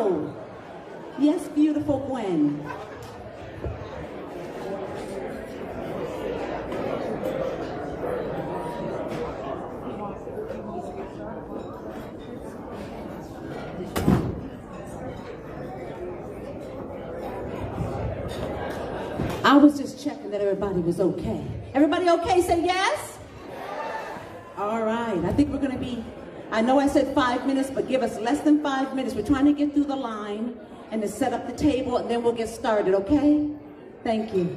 hello. Yes, beautiful Gwen. I was just checking that everybody was okay. Everybody okay? Say yes? All right. I think we're going to be, I know I said 5 minutes, but give us less than 5 minutes. We're trying to get through the line and to set up the table, and then we'll get started, okay? Thank you.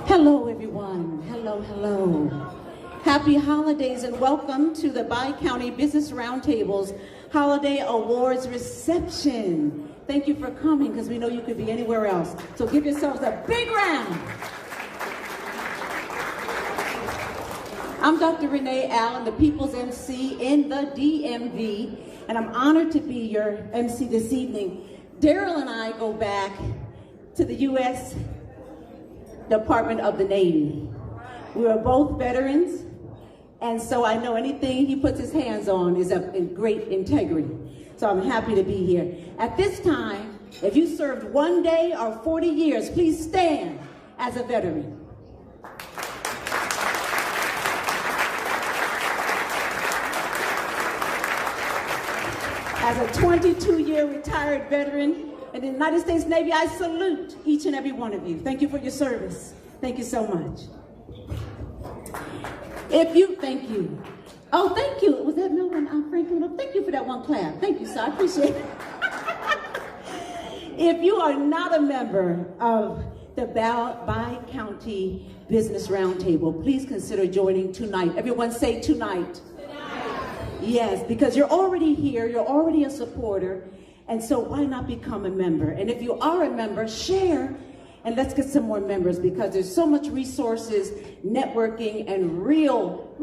Hello, everyone. Hello, hello. Happy holidays and welcome to the Bi-County Business Roundtable's Holiday Awards reception. Thank you for coming because we know you could be anywhere else. So give yourselves a big round. I'm Dr. Renee Allen, the People's MC in the DMV, and I'm honored to be your MC this evening. Daryl and I go back to the U.S. Department of the Navy. We are both veterans, and so I know anything he puts his hands on is of great integrity. So I'm happy to be here. At this time, if you served 1 day or 40 years, please stand as a veteran. As a 22-year retired veteran in the United States Navy, I salute each and every one of you. Thank you for your service. Thank you so much. Thank you. Oh, thank you. Was that Melvin Franklin? Oh, thank you for that one clap. Thank you, sir. I appreciate it. If you are not a member of the Bi-County Business Roundtable. Please consider joining tonight. Everyone say tonight. Yes, because you're already here, you're already a supporter, and so why not become a member? And if you are a member, share, and let's get some more members, because there's so much resources, networking, and real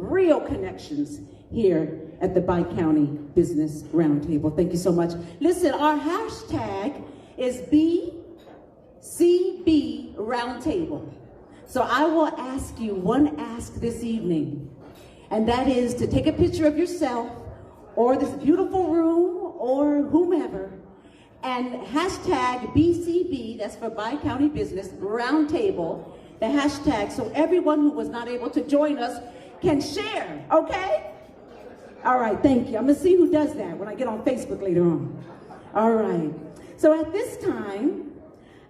connections here at the Bi-County Business Roundtable. Thank you so much. Listen, our hashtag is BCB Roundtable. So I will ask you one ask this evening, and that is to take a picture of yourself or this beautiful room or whomever, and hashtag BCB, that's for Bi-County Business Roundtable, the hashtag, so everyone who was not able to join us can share, okay? All right, thank you. I'm gonna see who does that when I get on Facebook later on. All right, so at this time,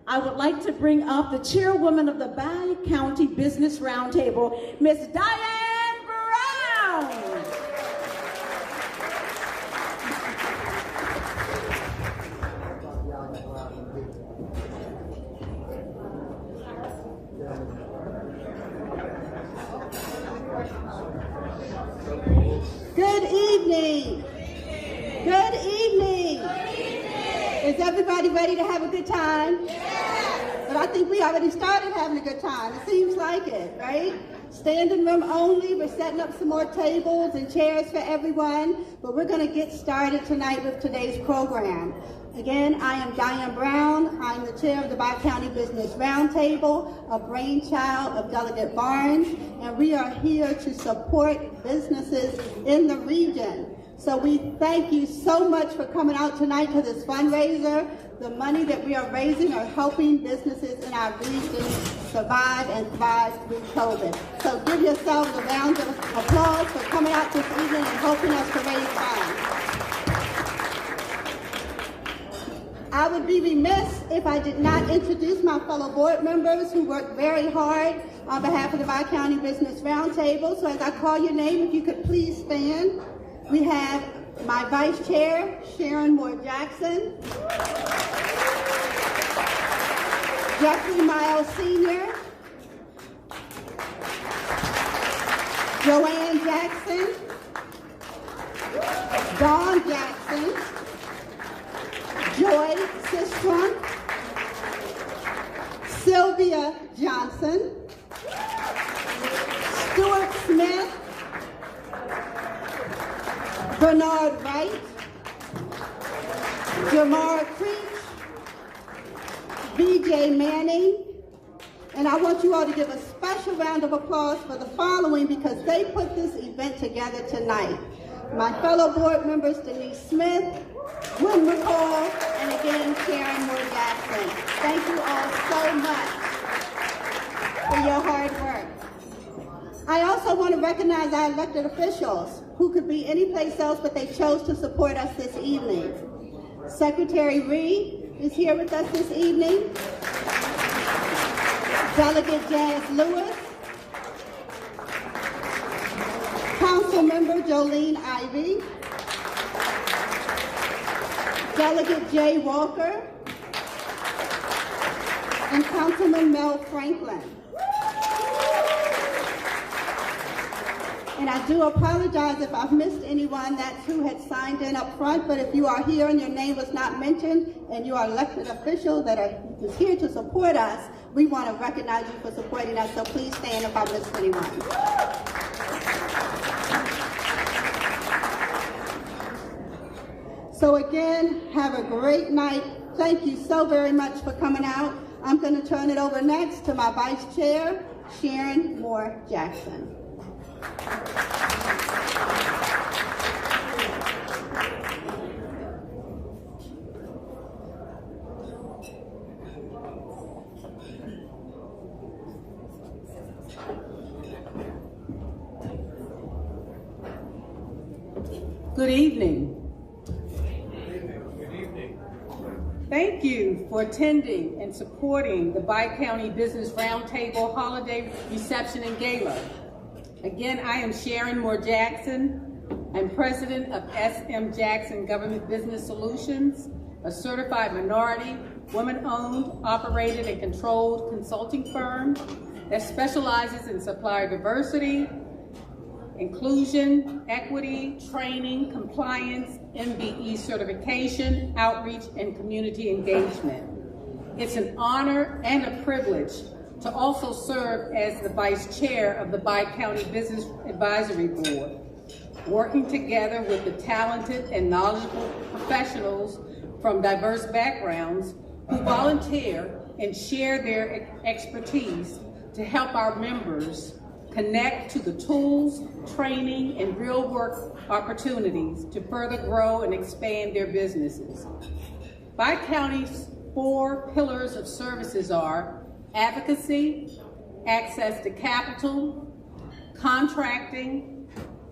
I would like to bring up the chairwoman of the Bi-County Business Roundtable, Miss Diane Brown. Good evening. Good evening. Is everybody ready to have a good time? But I think we already started having a good time. It seems like it, right? Standing room only. We're setting up some more tables and chairs for everyone. But we're going to get started tonight with today's program. Again, I am Diane Brown. I'm the chair of the Bi-County Business Roundtable, a brainchild of Delegate Barnes, and we are here to support businesses in the region. So we thank you so much for coming out tonight to this fundraiser. The money that we are raising are helping businesses in our region survive and thrive through COVID. So give yourselves a round of applause for coming out this evening and helping us to raise funds. I would be remiss if I did not introduce my fellow board members who worked very hard on behalf of the Bi-County Business Roundtable. So as I call your name, if you could please stand. We have my Vice Chair, Sharon Moore Jackson, Jeffrey Miles Sr., Joanne Jackson, Dawn Jackson, Joy Sistrom, Sylvia Johnson, Stuart Smith, Bernard Wright, Jamar Creech, BJ Manning, and I want you all to give a special round of applause for the following because they put this event together tonight. My fellow board members, Denise Smith, Gwen McCall, and again, Sharon Moore Jackson. Thank you all so much for your hard work. I also want to recognize our elected officials who could be anyplace else, but they chose to support us this evening. Secretary Reed is here with us this evening. Delegate Jazz Lewis. Council Member Jolene Ivey. Delegate Jay Walker. And Councilman Mel Franklin. And I do apologize if I've missed anyone that's who had signed in up front, but if you are here and your name was not mentioned and you are elected official that is here to support us, we want to recognize you for supporting us, so please stand if I missed anyone. So again, have a great night. Thank you so very much for coming out. I'm going to turn it over next to my Vice Chair, Sharon Moore Jackson. Good evening. Thank you for attending and supporting the Bi-County Business Roundtable Holiday Reception and Gala. Again, I am Sharon Moore Jackson. I'm president of SM Jackson Government Business Solutions, a certified minority women-owned, operated, and controlled consulting firm that specializes in supplier diversity, inclusion, equity, training, compliance, MBE certification, outreach, and community engagement. It's an honor and a privilege to also serve as the Vice Chair of the Bi-County Business Advisory Board, working together with the talented and knowledgeable professionals from diverse backgrounds who volunteer and share their expertise to help our members connect to the tools, training, and real work opportunities to further grow and expand their businesses. Bi-County's 4 pillars of services are advocacy, access to capital, contracting,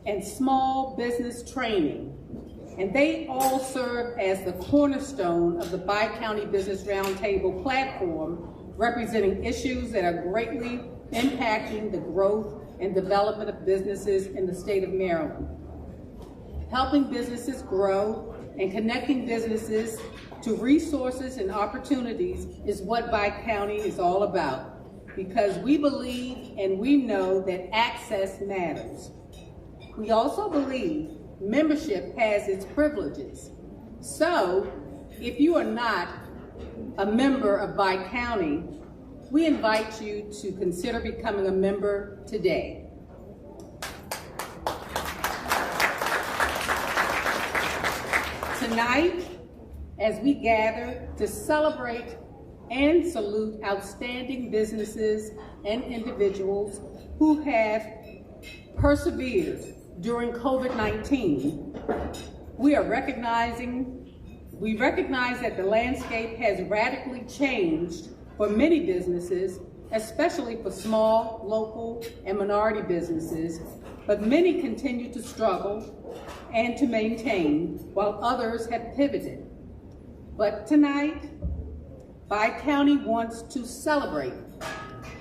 and small business training. And they all serve as the cornerstone of the Bi-County Business Roundtable platform, representing issues that are greatly impacting the growth and development of businesses in the state of Maryland. Helping businesses grow and connecting businesses to resources and opportunities is what Bi-County is all about, because we believe and we know that access matters. We also believe membership has its privileges. So, if you are not a member of Bi-County, we invite you to consider becoming a member today. Tonight, as we gather to celebrate and salute outstanding businesses and individuals who have persevered during COVID-19, we recognize that the landscape has radically changed for many businesses, especially for small, local, and minority businesses, but many continue to struggle and to maintain, while others have pivoted. But tonight, Bi-County wants to celebrate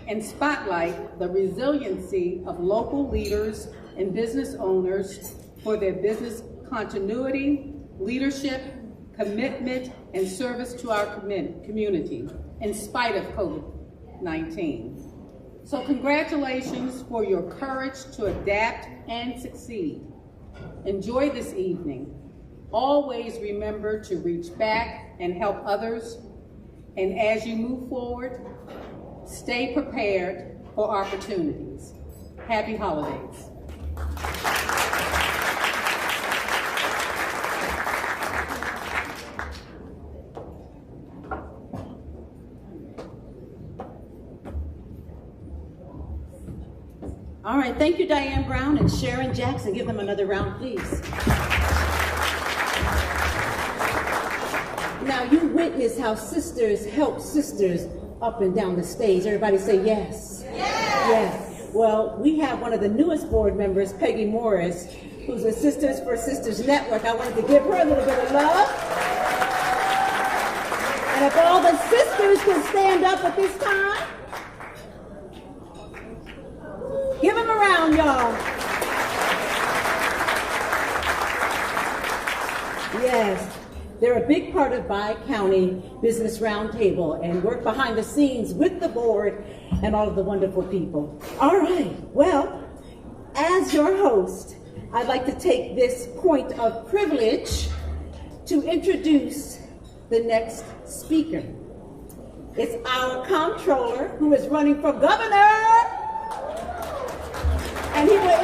and spotlight the resiliency of local leaders and business owners for their business continuity, leadership, commitment, and service to our community in spite of COVID-19. So congratulations for your courage to adapt and succeed. Enjoy this evening. Always remember to reach back and help others. And as you move forward, stay prepared for opportunities. Happy holidays. All right, thank you, Diane Brown and Sharon Jackson. Give them another round, please. Now, you witness how sisters help sisters up and down the stage. Everybody say yes. Yes. Yes. Well, we have one of the newest board members, Peggy Morris, who's a Sisters for Sisters Network. I wanted to give her a little bit of love. And if all the sisters can stand up at this time, give them a round, y'all. Yes, they're a big part of Bi-County Business Roundtable and work behind the scenes with the board and all of the wonderful people. All right, well, as your host, I'd like to take this point of privilege to introduce the next speaker. It's our comptroller who is running for governor. And he will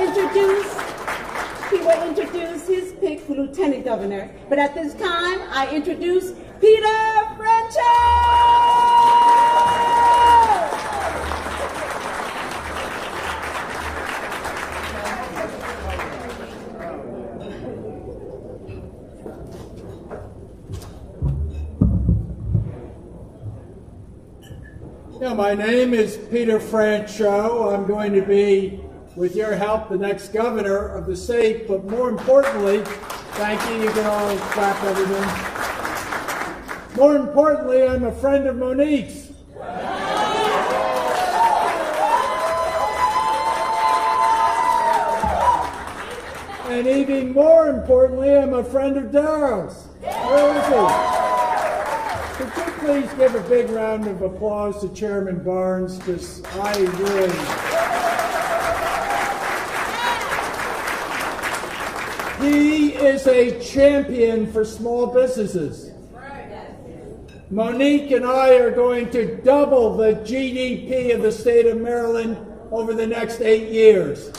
introduce his pick for lieutenant governor. But at this time, I introduce Peter Franchot. Yeah, my name is Peter Franchot. I'm going to be, with your help, the next governor of the state, but more importantly, thank you, you can all clap everything. More importantly, I'm a friend of Monique's. And even more importantly, I'm a friend of Daryl's. Where is he? please give a big round of applause to Chairman Barnes, because I really... He is a champion for small businesses. Monique and I are going to double the GDP of the state of Maryland over the next 8 years.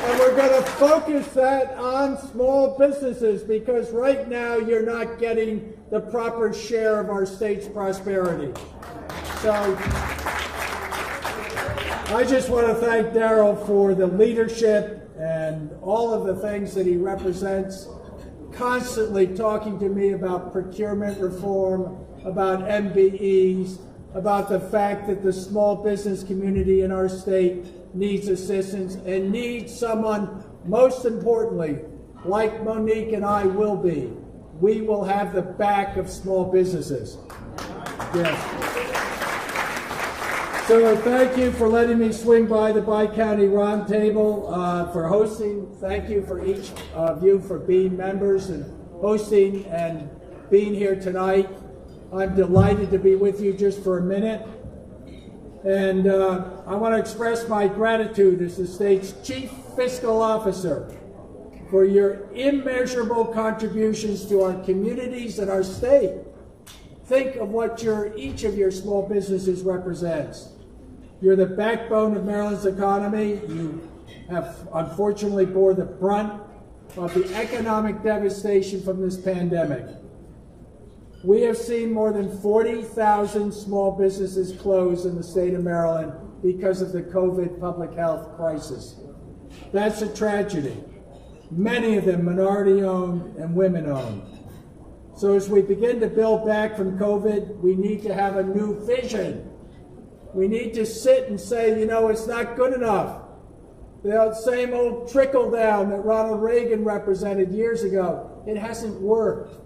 And we're going to focus that on small businesses, because right now you're not getting the proper share of our state's prosperity. So I just want to thank Darrell for the leadership and all of the things that he represents, constantly talking to me about procurement reform, about MBEs, about the fact that the small business community in our state needs assistance and needs someone, most importantly, like Monique and I will be. We will have the back of small businesses. Yes. So thank you for letting me swing by the Bi-County Roundtable, for hosting. Thank you for each of you for being members and hosting and being here tonight. I'm delighted to be with you just for a minute. And I want to express my gratitude as the state's Chief Fiscal Officer for your immeasurable contributions to our communities and our state. Think of what each of your small businesses represents. You're the backbone of Maryland's economy. You have unfortunately bore the brunt of the economic devastation from this pandemic. We have seen more than 40,000 small businesses close in the state of Maryland because of the COVID public health crisis. That's a tragedy. Many of them minority-owned and women-owned. So as we begin to build back from COVID, we need to have a new vision. We need to sit and say, you know, it's not good enough. The same old trickle down that Ronald Reagan represented years ago, it hasn't worked.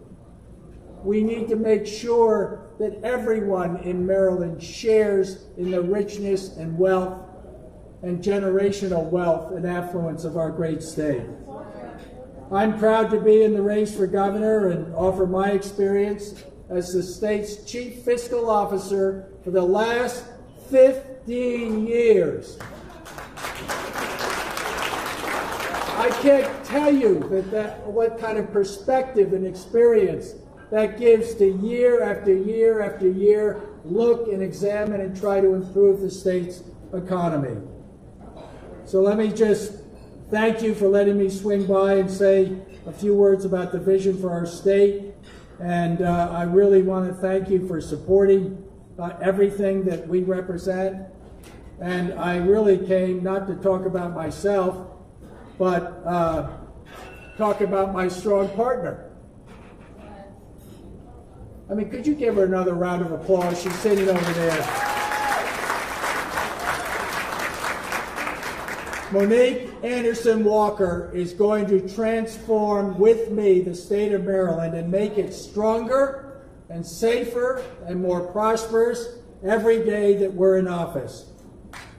We need to make sure that everyone in Maryland shares in the richness and wealth and generational wealth and affluence of our great state. I'm proud to be in the race for governor and offer my experience as the state's Chief Fiscal Officer for the last 15 years. I can't tell you what kind of perspective and experience that gives to year after year after year look and examine and try to improve the state's economy. So let me just thank you for letting me swing by and say a few words about the vision for our state. And I really want to thank you for supporting everything that we represent. And I really came not to talk about myself, but talk about my strong partner. I mean, could you give her another round of applause? She's sitting over there. Monique Anderson Walker is going to transform with me the state of Maryland and make it stronger and safer and more prosperous every day that we're in office.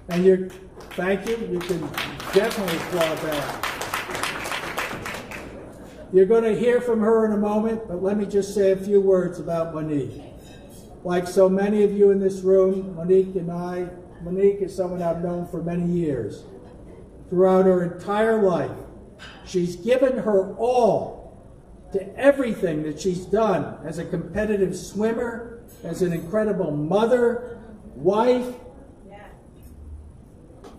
And thank you. You can definitely applaud that. You're going to hear from her in a moment, but let me just say a few words about Monique. Like so many of you in this room, Monique is someone I've known for many years. Throughout her entire life, she's given her all to everything that she's done as a competitive swimmer, as an incredible mother, wife.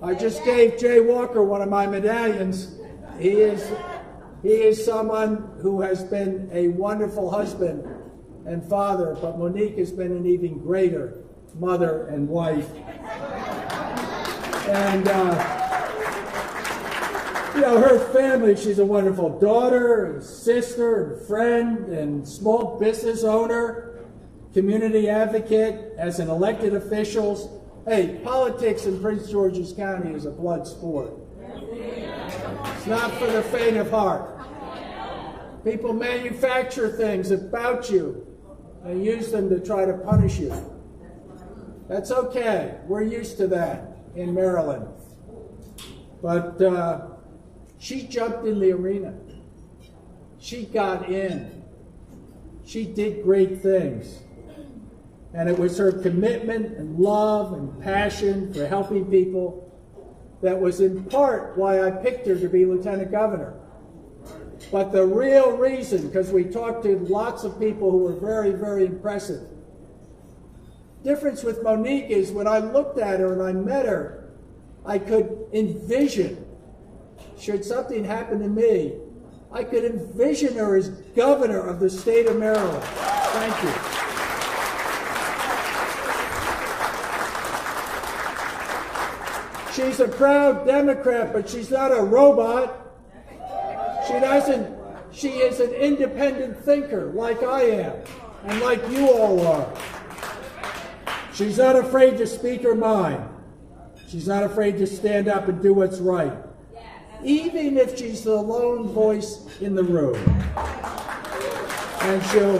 I just gave Jay Walker one of my medallions. He is someone who has been a wonderful husband and father, but Monique has been an even greater mother and wife. And you know, her family, she's a wonderful daughter, and sister, and friend, and small business owner, community advocate, as an elected official. Hey, politics in Prince George's County is a blood sport. It's not for the faint of heart. People manufacture things about you and use them to try to punish you. That's okay. We're used to that in Maryland. But she jumped in the arena. She got in. She did great things. And it was her commitment and love and passion for helping people that was in part why I picked her to be Lieutenant Governor. But the real reason, because we talked to lots of people who were very, very impressive. Difference with Monique is when I looked at her and I met her, I could envision, should something happen to me, I could envision her as governor of the state of Maryland. Thank you. She's a proud Democrat, but she's not a robot. She is an independent thinker like I am and like you all are. She's not afraid to speak her mind. She's not afraid to stand up and do what's right, even if she's the lone voice in the room. And she'll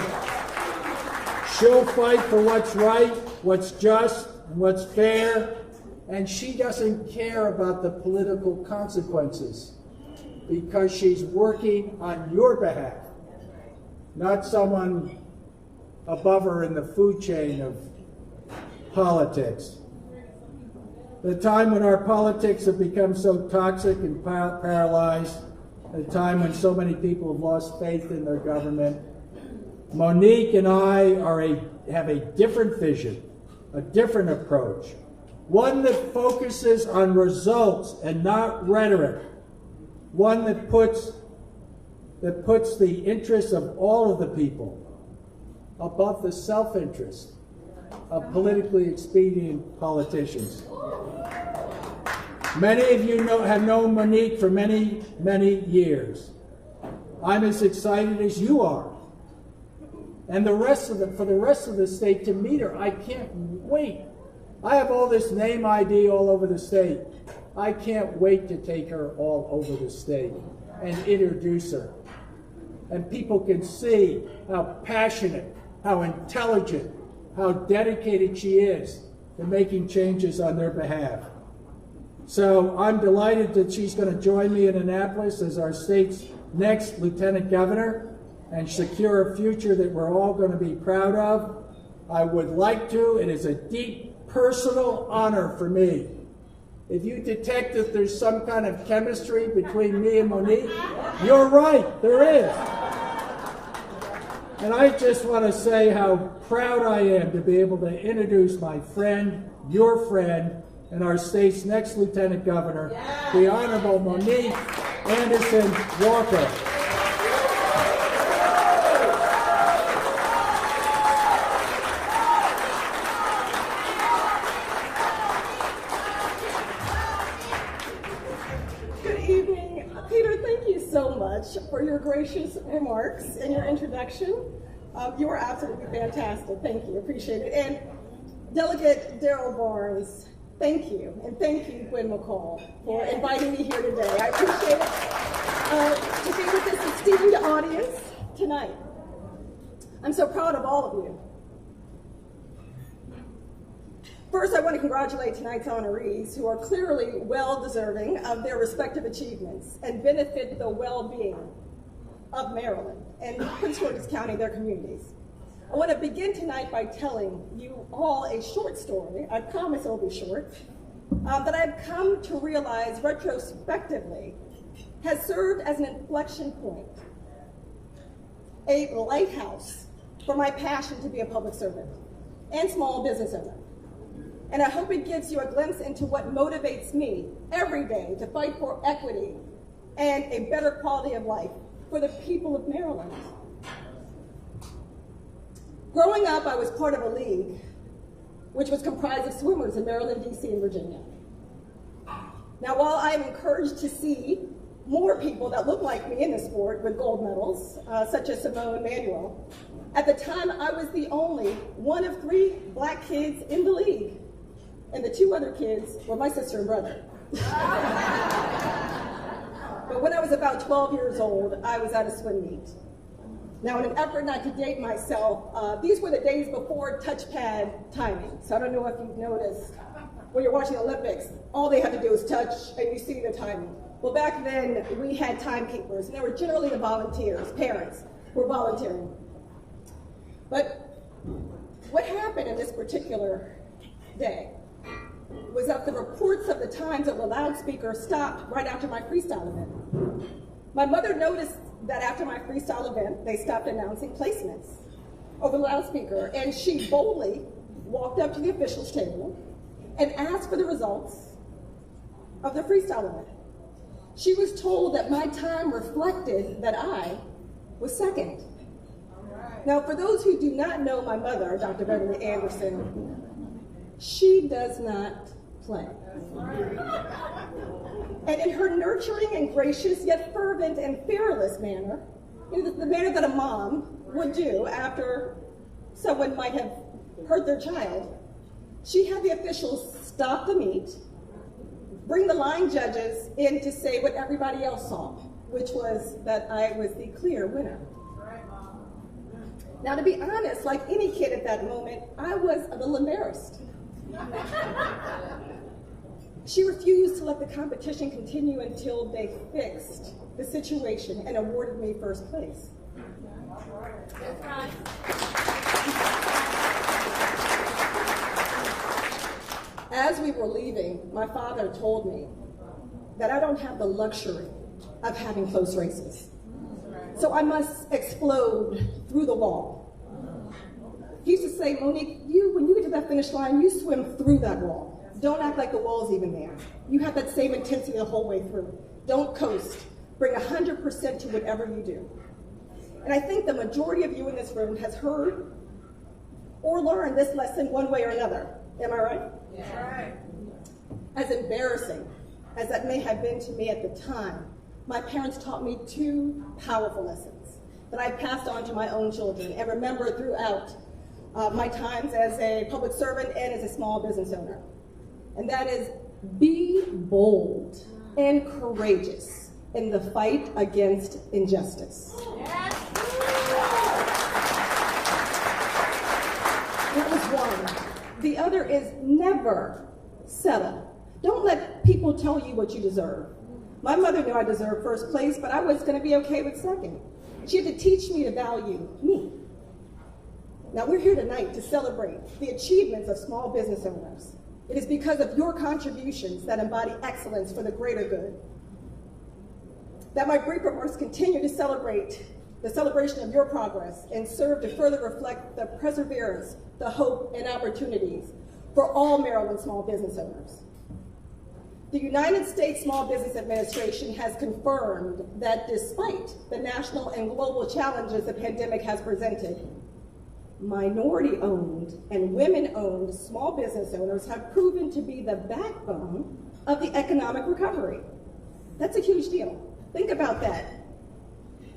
fight for what's right, what's just, and what's fair, and she doesn't care about the political consequences because she's working on your behalf, not someone above her in the food chain of politics. The time when our politics have become so toxic and paralyzed, the time when so many people have lost faith in their government, Monique and I have a different vision, a different approach, one that focuses on results and not rhetoric, one that puts the interests of all of the people above the self-interest of politically expedient politicians. Many of you have known Monique for many, many years. I'm as excited as you are. And for the rest of the state to meet her, I can't wait. I have all this name ID all over the state. I can't wait to take her all over the state and introduce her. And people can see how passionate, how intelligent, how dedicated she is to making changes on their behalf. So I'm delighted that she's going to join me in Annapolis as our state's next Lieutenant Governor and secure a future that we're all going to be proud of. I would like to. It is a deep personal honor for me. If you detect that there's some kind of chemistry between me and Monique, you're right, there is. And I just want to say how proud I am to be able to introduce my friend, your friend, and our state's next Lieutenant Governor, the Honorable Monique Anderson Walker. For your gracious remarks and your introduction. You were absolutely fantastic. Thank you. Appreciate it. And Delegate Darrell Barnes, thank you. And thank you, Gwen McCall, for inviting me here today. I appreciate it to be with this esteemed audience tonight. I'm so proud of all of you. First, I want to congratulate tonight's honorees who are clearly well-deserving of their respective achievements and benefit the well-being of Maryland and Prince George's County, their communities. I want to begin tonight by telling you all a short story. I promise it'll be short, that I've come to realize retrospectively has served as an inflection point, a lighthouse for my passion to be a public servant and small business owner. And I hope it gives you a glimpse into what motivates me every day to fight for equity and a better quality of life for the people of Maryland. Growing up, I was part of a league which was comprised of swimmers in Maryland, DC, and Virginia. Now, while I am encouraged to see more people that look like me in the sport with gold medals, such as Simone Manuel, at the time I was the only one of 3 black kids in the league. And the 2 other kids were my sister and brother. But when I was about 12 years old, I was at a swim meet. Now, in an effort not to date myself, these were the days before touchpad timing. So I don't know if you've noticed, when you're watching the Olympics, all they have to do is touch and you see the timing. Well, back then, we had timekeepers, and they were generally the volunteers, parents who were volunteering. But what happened in this particular day was that the reports of the Times of the loudspeaker stopped right after my freestyle event. My mother noticed that after my freestyle event, they stopped announcing placements over the loudspeaker, and she boldly walked up to the officials' table and asked for the results of the freestyle event. She was told that my time reflected that I was second. Now, for those who do not know my mother, Dr. Beverly Anderson, she does not play. And in her nurturing and gracious, yet fervent and fearless manner, in the manner that a mom would do after someone might have hurt their child, she had the officials stop the meet, bring the line judges in to say what everybody else saw, which was that I was the clear winner. Now, to be honest, like any kid at that moment, I was a little embarrassed. She refused to let the competition continue until they fixed the situation and awarded me first place. As we were leaving, my father told me that I don't have the luxury of having close races. So I must explode through the wall. He used to say, Monique, when you get to that finish line, you swim through that wall. Don't act like the wall's even there. You have that same intensity the whole way through. Don't coast. Bring 100% to whatever you do. And I think the majority of you in this room has heard or learned this lesson one way or another. Am I right? Yeah. Right. As embarrassing as that may have been to me at the time, my parents taught me two powerful lessons that I passed on to my own children and remember throughout my times as a public servant and as a small business owner. And that is, be bold and courageous in the fight against injustice. Yes. That was one. The other is never settle. Don't let people tell you what you deserve. My mother knew I deserved first place, but I was going to be okay with second. She had to teach me to value me. Now, we're here tonight to celebrate the achievements of small business owners. It is because of your contributions that embody excellence for the greater good that my brief remarks continue to celebrate the celebration of your progress and serve to further reflect the perseverance, the hope, and opportunities for all Maryland small business owners. The United States Small Business Administration has confirmed that despite the national and global challenges the pandemic has presented, minority-owned and women-owned small business owners have proven to be the backbone of the economic recovery. That's a huge deal. Think about that.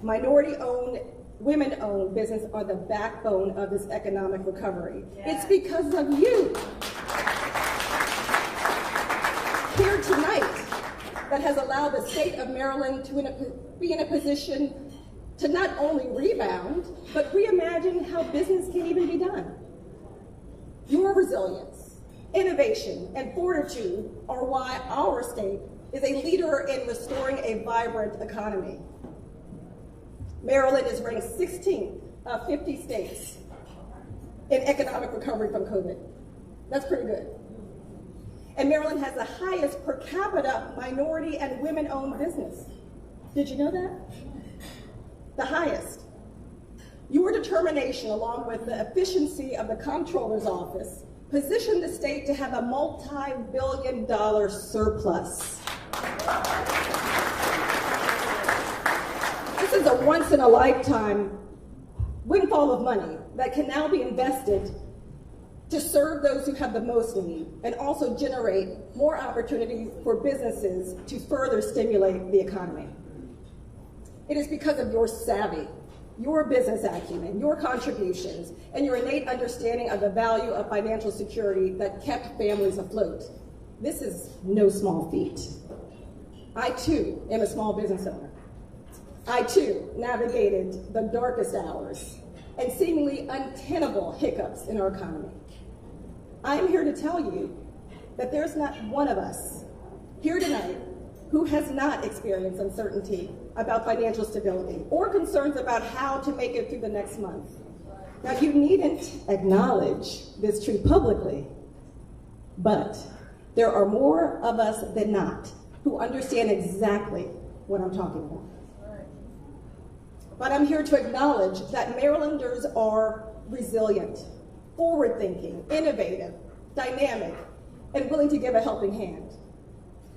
Minority-owned, women-owned business are the backbone of this economic recovery. Yeah. It's because of you here tonight that has allowed the state of Maryland to be in a position to not only rebound, but reimagine how business can even be done. Your resilience, innovation, and fortitude are why our state is a leader in restoring a vibrant economy. Maryland is ranked 16th of 50 states in economic recovery from COVID. That's pretty good. And Maryland has the highest per capita minority and women-owned business. Did you know that? The highest. Your determination, along with the efficiency of the comptroller's office, positioned the state to have a multi-billion-dollar surplus. This is a once-in-a-lifetime windfall of money that can now be invested to serve those who have the most need and also generate more opportunities for businesses to further stimulate the economy. It is because of your savvy, your business acumen, your contributions, and your innate understanding of the value of financial security that kept families afloat. This is no small feat. I too am a small business owner. I too navigated the darkest hours and seemingly untenable hiccups in our economy. I am here to tell you that there's not one of us here tonight who has not experienced uncertainty about financial stability or concerns about how to make it through the next month. Now, you needn't acknowledge this truth publicly, but there are more of us than not who understand exactly what I'm talking about. But I'm here to acknowledge that Marylanders are resilient, forward-thinking, innovative, dynamic, and willing to give a helping hand.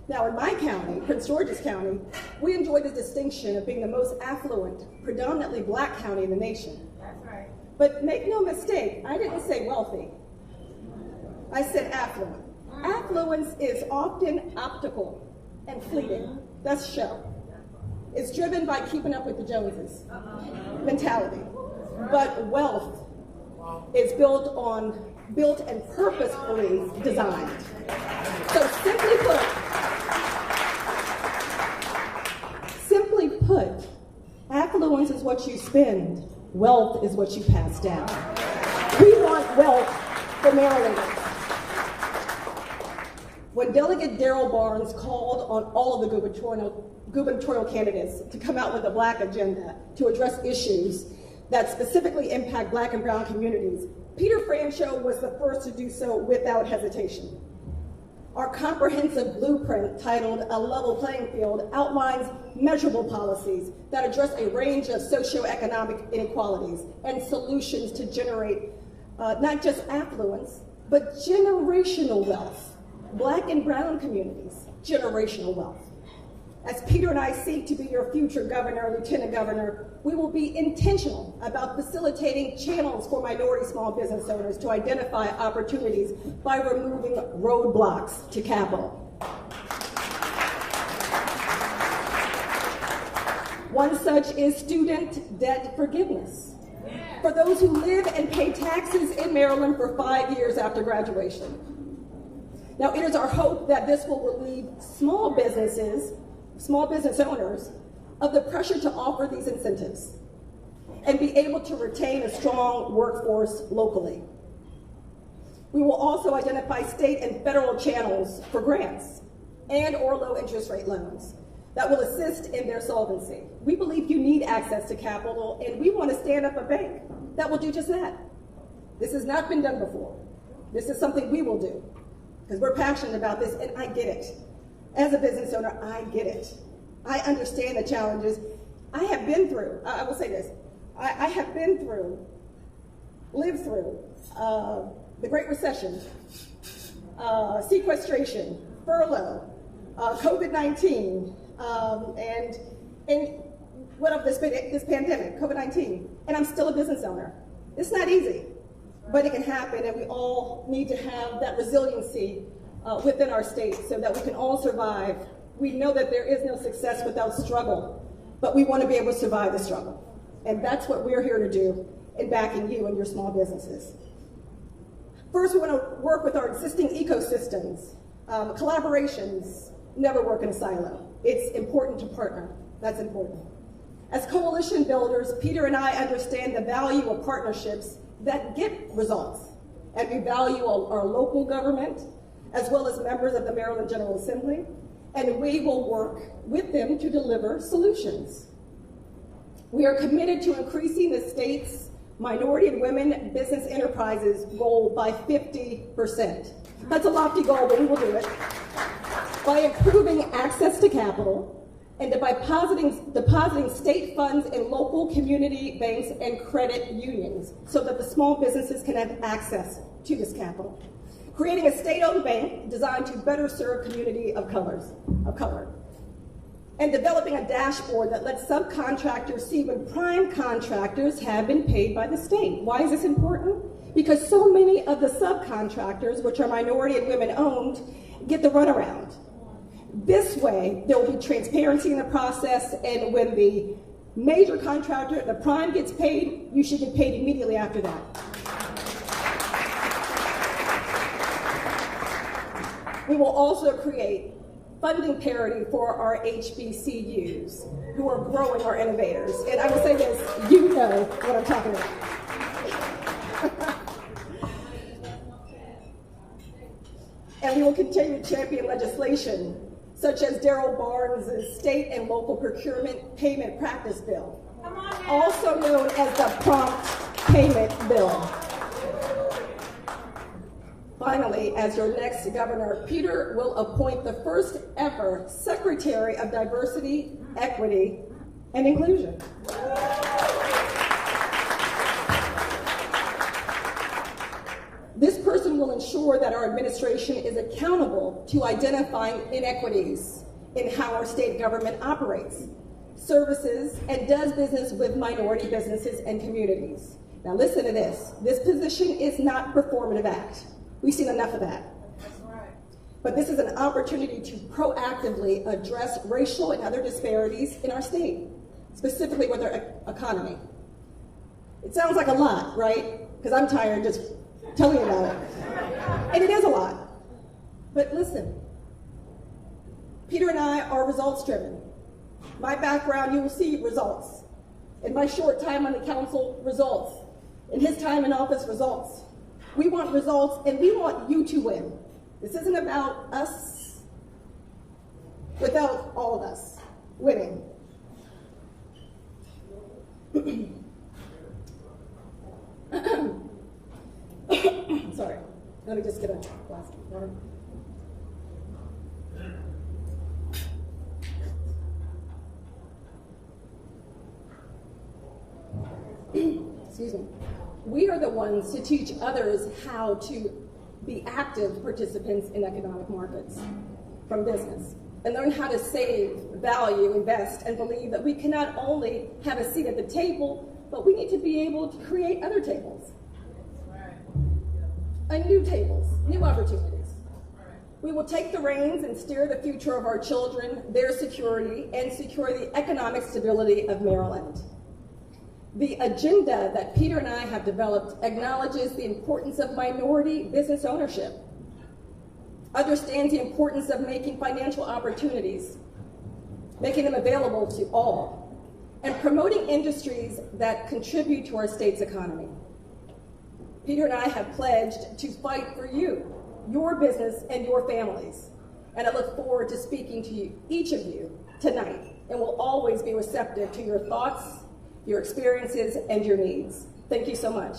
Now, in my county, Prince George's County, we enjoy the distinction of being the most affluent, predominantly Black county in the nation. That's right. But make no mistake, I didn't say wealthy. I said affluent. Affluence is often optical and fleeting. That's show. It's driven by keeping up with the Joneses mentality. But wealth is built and purposefully designed. So simply put, affluence is what you spend, wealth is what you pass down. We want wealth for Marylanders. When Delegate Darrell Barnes called on all of the gubernatorial candidates to come out with a Black agenda to address issues that specifically impact Black and brown communities, Peter Franchot was the first to do so without hesitation. Our comprehensive blueprint, titled A Level Playing Field, outlines measurable policies that address a range of socioeconomic inequalities and solutions to generate not just affluence, but generational wealth. Black and brown communities, generational wealth. As Peter and I seek to be your future governor, lieutenant governor, we will be intentional about facilitating channels for minority small business owners to identify opportunities by removing roadblocks to capital. One such is student debt forgiveness for those who live and pay taxes in Maryland for 5 years after graduation. Now, it is our hope that this will relieve small business owners of the pressure to offer these incentives and be able to retain a strong workforce locally. We will also identify state and federal channels for grants and/or low interest rate loans that will assist in their solvency. We believe you need access to capital, and we want to stand up a bank that will do just that. This has not been done before. This is something we will do because we're passionate about this, and I get it. As a business owner, I get it. I understand the challenges. I have been through, I will say this, I have been through, lived through the Great Recession, sequestration, furlough, COVID-19, and what of this pandemic, COVID-19, and I'm still a business owner. It's not easy, but it can happen, and we all need to have that resiliency within our state so that we can all survive. We know that there is no success without struggle, but we want to be able to survive the struggle. And that's what we're here to do in backing you and your small businesses. First, we want to work with our existing ecosystems. Collaborations never work in a silo. It's important to partner. That's important. As coalition builders, Peter and I understand the value of partnerships that get results. And we value our local government, as well as members of the Maryland General Assembly, and we will work with them to deliver solutions. We are committed to increasing the state's minority and women business enterprises goal by 50%. That's a lofty goal, but we will do it. By improving access to capital, and by depositing state funds in local community banks and credit unions so that the small businesses can have access to this capital. Creating a state-owned bank designed to better serve community of color. And developing a dashboard that lets subcontractors see when prime contractors have been paid by the state. Why is this important? Because so many of the subcontractors, which are minority and women owned, get the runaround. This way, there will be transparency in the process, and when the major contractor, the prime, gets paid, you should get paid immediately after that. We will also create funding parity for our HBCUs, who are growing our innovators. And I will say this, you know what I'm talking about. And we will continue to champion legislation such as Darrell Barnes' State and Local Procurement Payment Practice Bill, also known as the Prompt payment bill. Finally, as your next governor, Peter will appoint the first ever Secretary of Diversity, Equity, and Inclusion. This person will ensure that our administration is accountable to identifying inequities in how our state government operates, services, and does business with minority businesses and communities. Now listen to this. This position is not performative act. We've seen enough of that. That's right. But this is an opportunity to proactively address racial and other disparities in our state, specifically with our economy. It sounds like a lot, right? Because I'm tired just telling you about it. And it is a lot. But listen, Peter and I are results driven. My background, you will see results. In my short time on the council, results. In his time in office, results. We want results, and we want you to win. This isn't about us without all of us winning. Sorry, let me just get a glass of water. Excuse me. We are the ones to teach others how to be active participants in economic markets from business and learn how to save, value, invest, and believe that we can not only have a seat at the table, but we need to be able to create other tables. And new tables, new opportunities. We will take the reins and steer the future of our children, their security, and secure the economic stability of Maryland. The agenda that Peter and I have developed acknowledges the importance of minority business ownership, understands the importance of making financial opportunities, making them available to all, and promoting industries that contribute to our state's economy. Peter and I have pledged to fight for you, your business, and your families. And I look forward to speaking to you, each of you tonight, and will always be receptive to your thoughts, your experiences, and your needs. Thank you so much.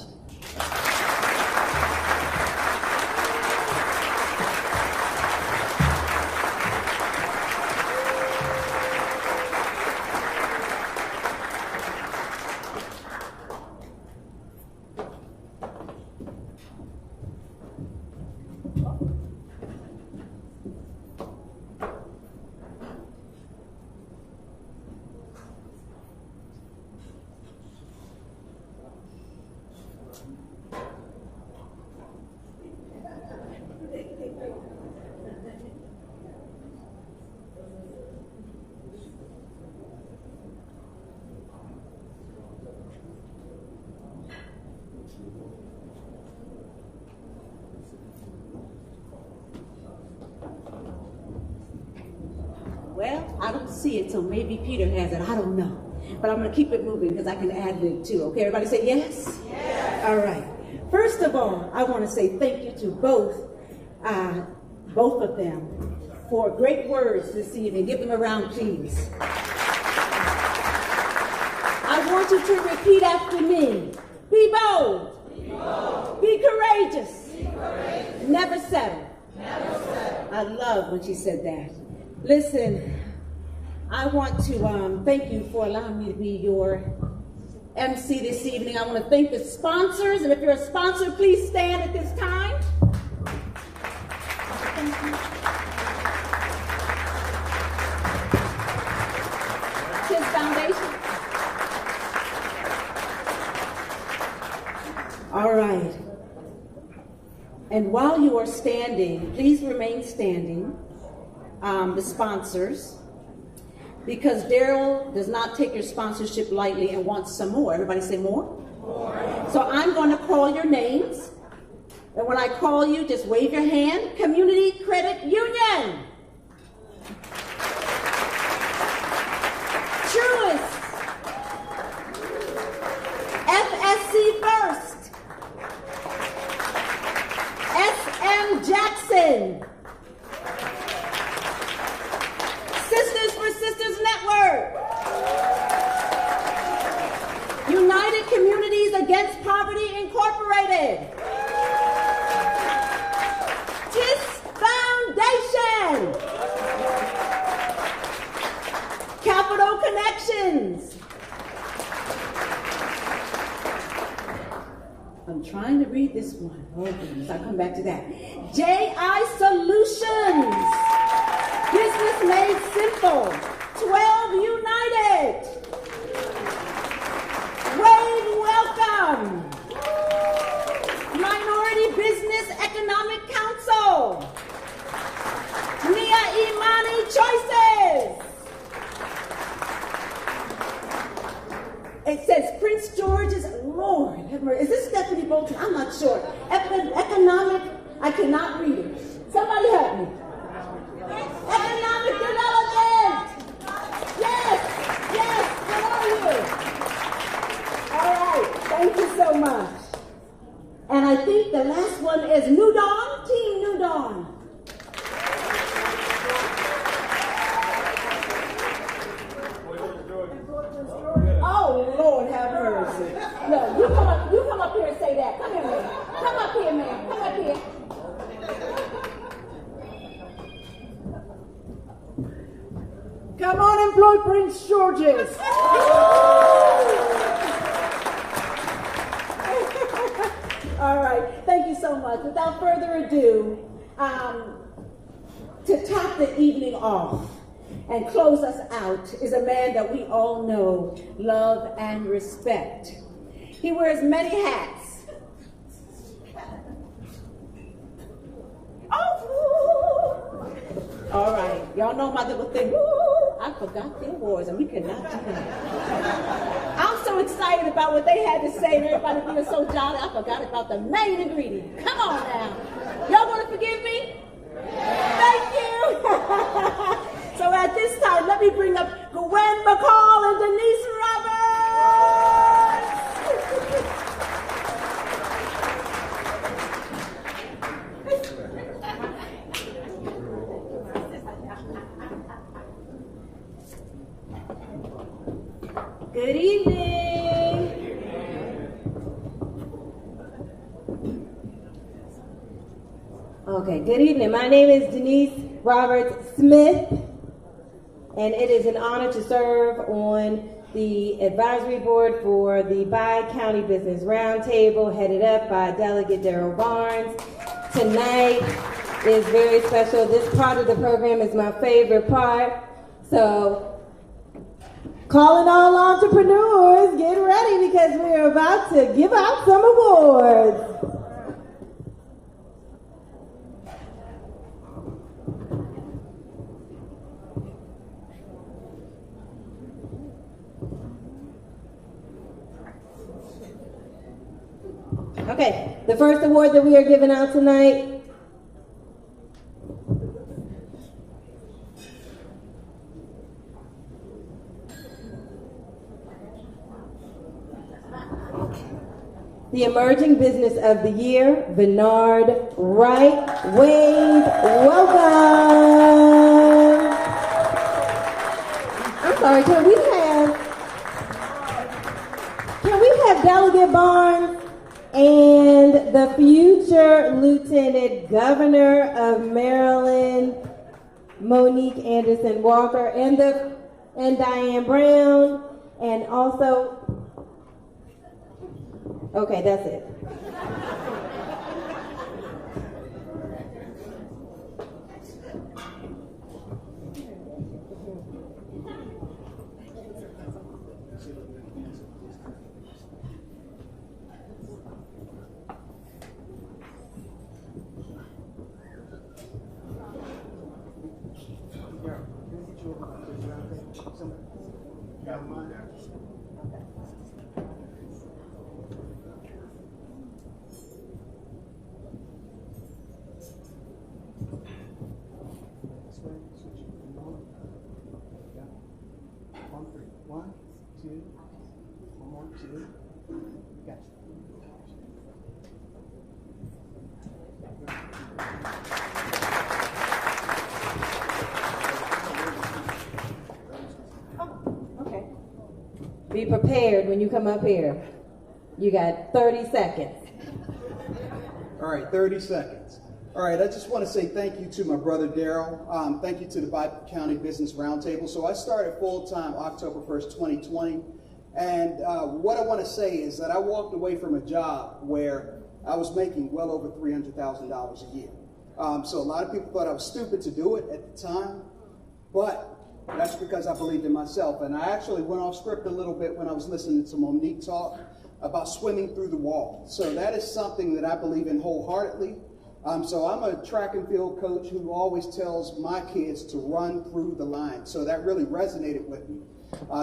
Well, I don't see it, so maybe Peter has it. I don't know. But I'm going to keep it moving because I can add lib too. Okay, everybody say yes? Yes. All right. First of all, I want to say thank you to both of them for great words this evening. Give them a round, please. I want you to repeat after me. Be bold. Be bold. Be courageous. Be courageous. Never settle. Never settle. I love when she said that. Listen, I want to thank you for allowing me to be your MC this evening. I want to thank the sponsors, and if you're a sponsor, please stand at this time. His foundation. All right. And while you are standing, please remain standing. The sponsors, because Daryl does not take your sponsorship lightly and wants some more. Everybody say more? More. So I'm going to call your names, and when I call you, just wave your hand. Community Credit Union. Truist. FSC First. SM Jackson. Sisters for Sisters Network. United Communities Against Poverty. Connections. I'm trying to read this one. Oh, goodness, I'll come back to that. JI Solutions. Business Made Simple. 12 United. Wave Welcome. Minority Business Economic Council. Nia Imani Choices. It says Prince George's, Lord have mercy. Is this Stephanie Bolton? I'm not sure. Economic, I cannot read it. Somebody help me. Economic Development. Yes, where are you? All right, thank you so much. And I think the last one is New Dawn, Team New Dawn. Oh, Lord have mercy. No, you come up here and say that. Come here, man. Come up here, man. Come up here. Come on, employ Prince George's. All right, thank you so much. Without further ado, to top the evening off and close us out is a man that we all know, love, and respect. He wears many hats. Oh, all right, y'all know my little thing. I forgot the awards, and we cannot do that. I'm so excited about what they had to say, and everybody being so jolly, I forgot about the main ingredient. Come on now. Y'all gonna forgive me? Thank you. So at this time, let me bring up Gwen McCall and Denise Roberts. Good evening. Okay, good evening. My name is Denise Roberts Smith, and it is an honor to serve on the advisory board for the Bi-County Business Roundtable, headed up by Delegate Darrell Barnes. Tonight is very special. This part of the program is my favorite part. So, calling all entrepreneurs, get ready because we're about to give out some awards. Okay, the first award that we are giving out tonight the Emerging Business of the Year, Bernard Wright. Wave, welcome. I'm sorry, can we have Delegate Barnes and the future Lieutenant Governor of Maryland, Monique Anderson Walker, and Diane Brown, and also, okay, that's it. One, two, one more, two. Gotcha. Okay. Be prepared when you come up here. You got 30 seconds. All right, 30 seconds. All right, I just want to say thank you to my brother Daryl. Thank you to the Bi-County Business Roundtable. So I started full-time October 1st, 2020. And what I want to say is that I walked away from a job where I was making well over $300,000 a year. So a lot of people thought I was stupid to do it at the time, but that's because I believed in myself. And I actually went off script a little bit when I was listening to Monique talk about swimming through the wall. So that is something that I believe in wholeheartedly. So I'm a track and field coach who always tells my kids to run through the line. So that really resonated with me.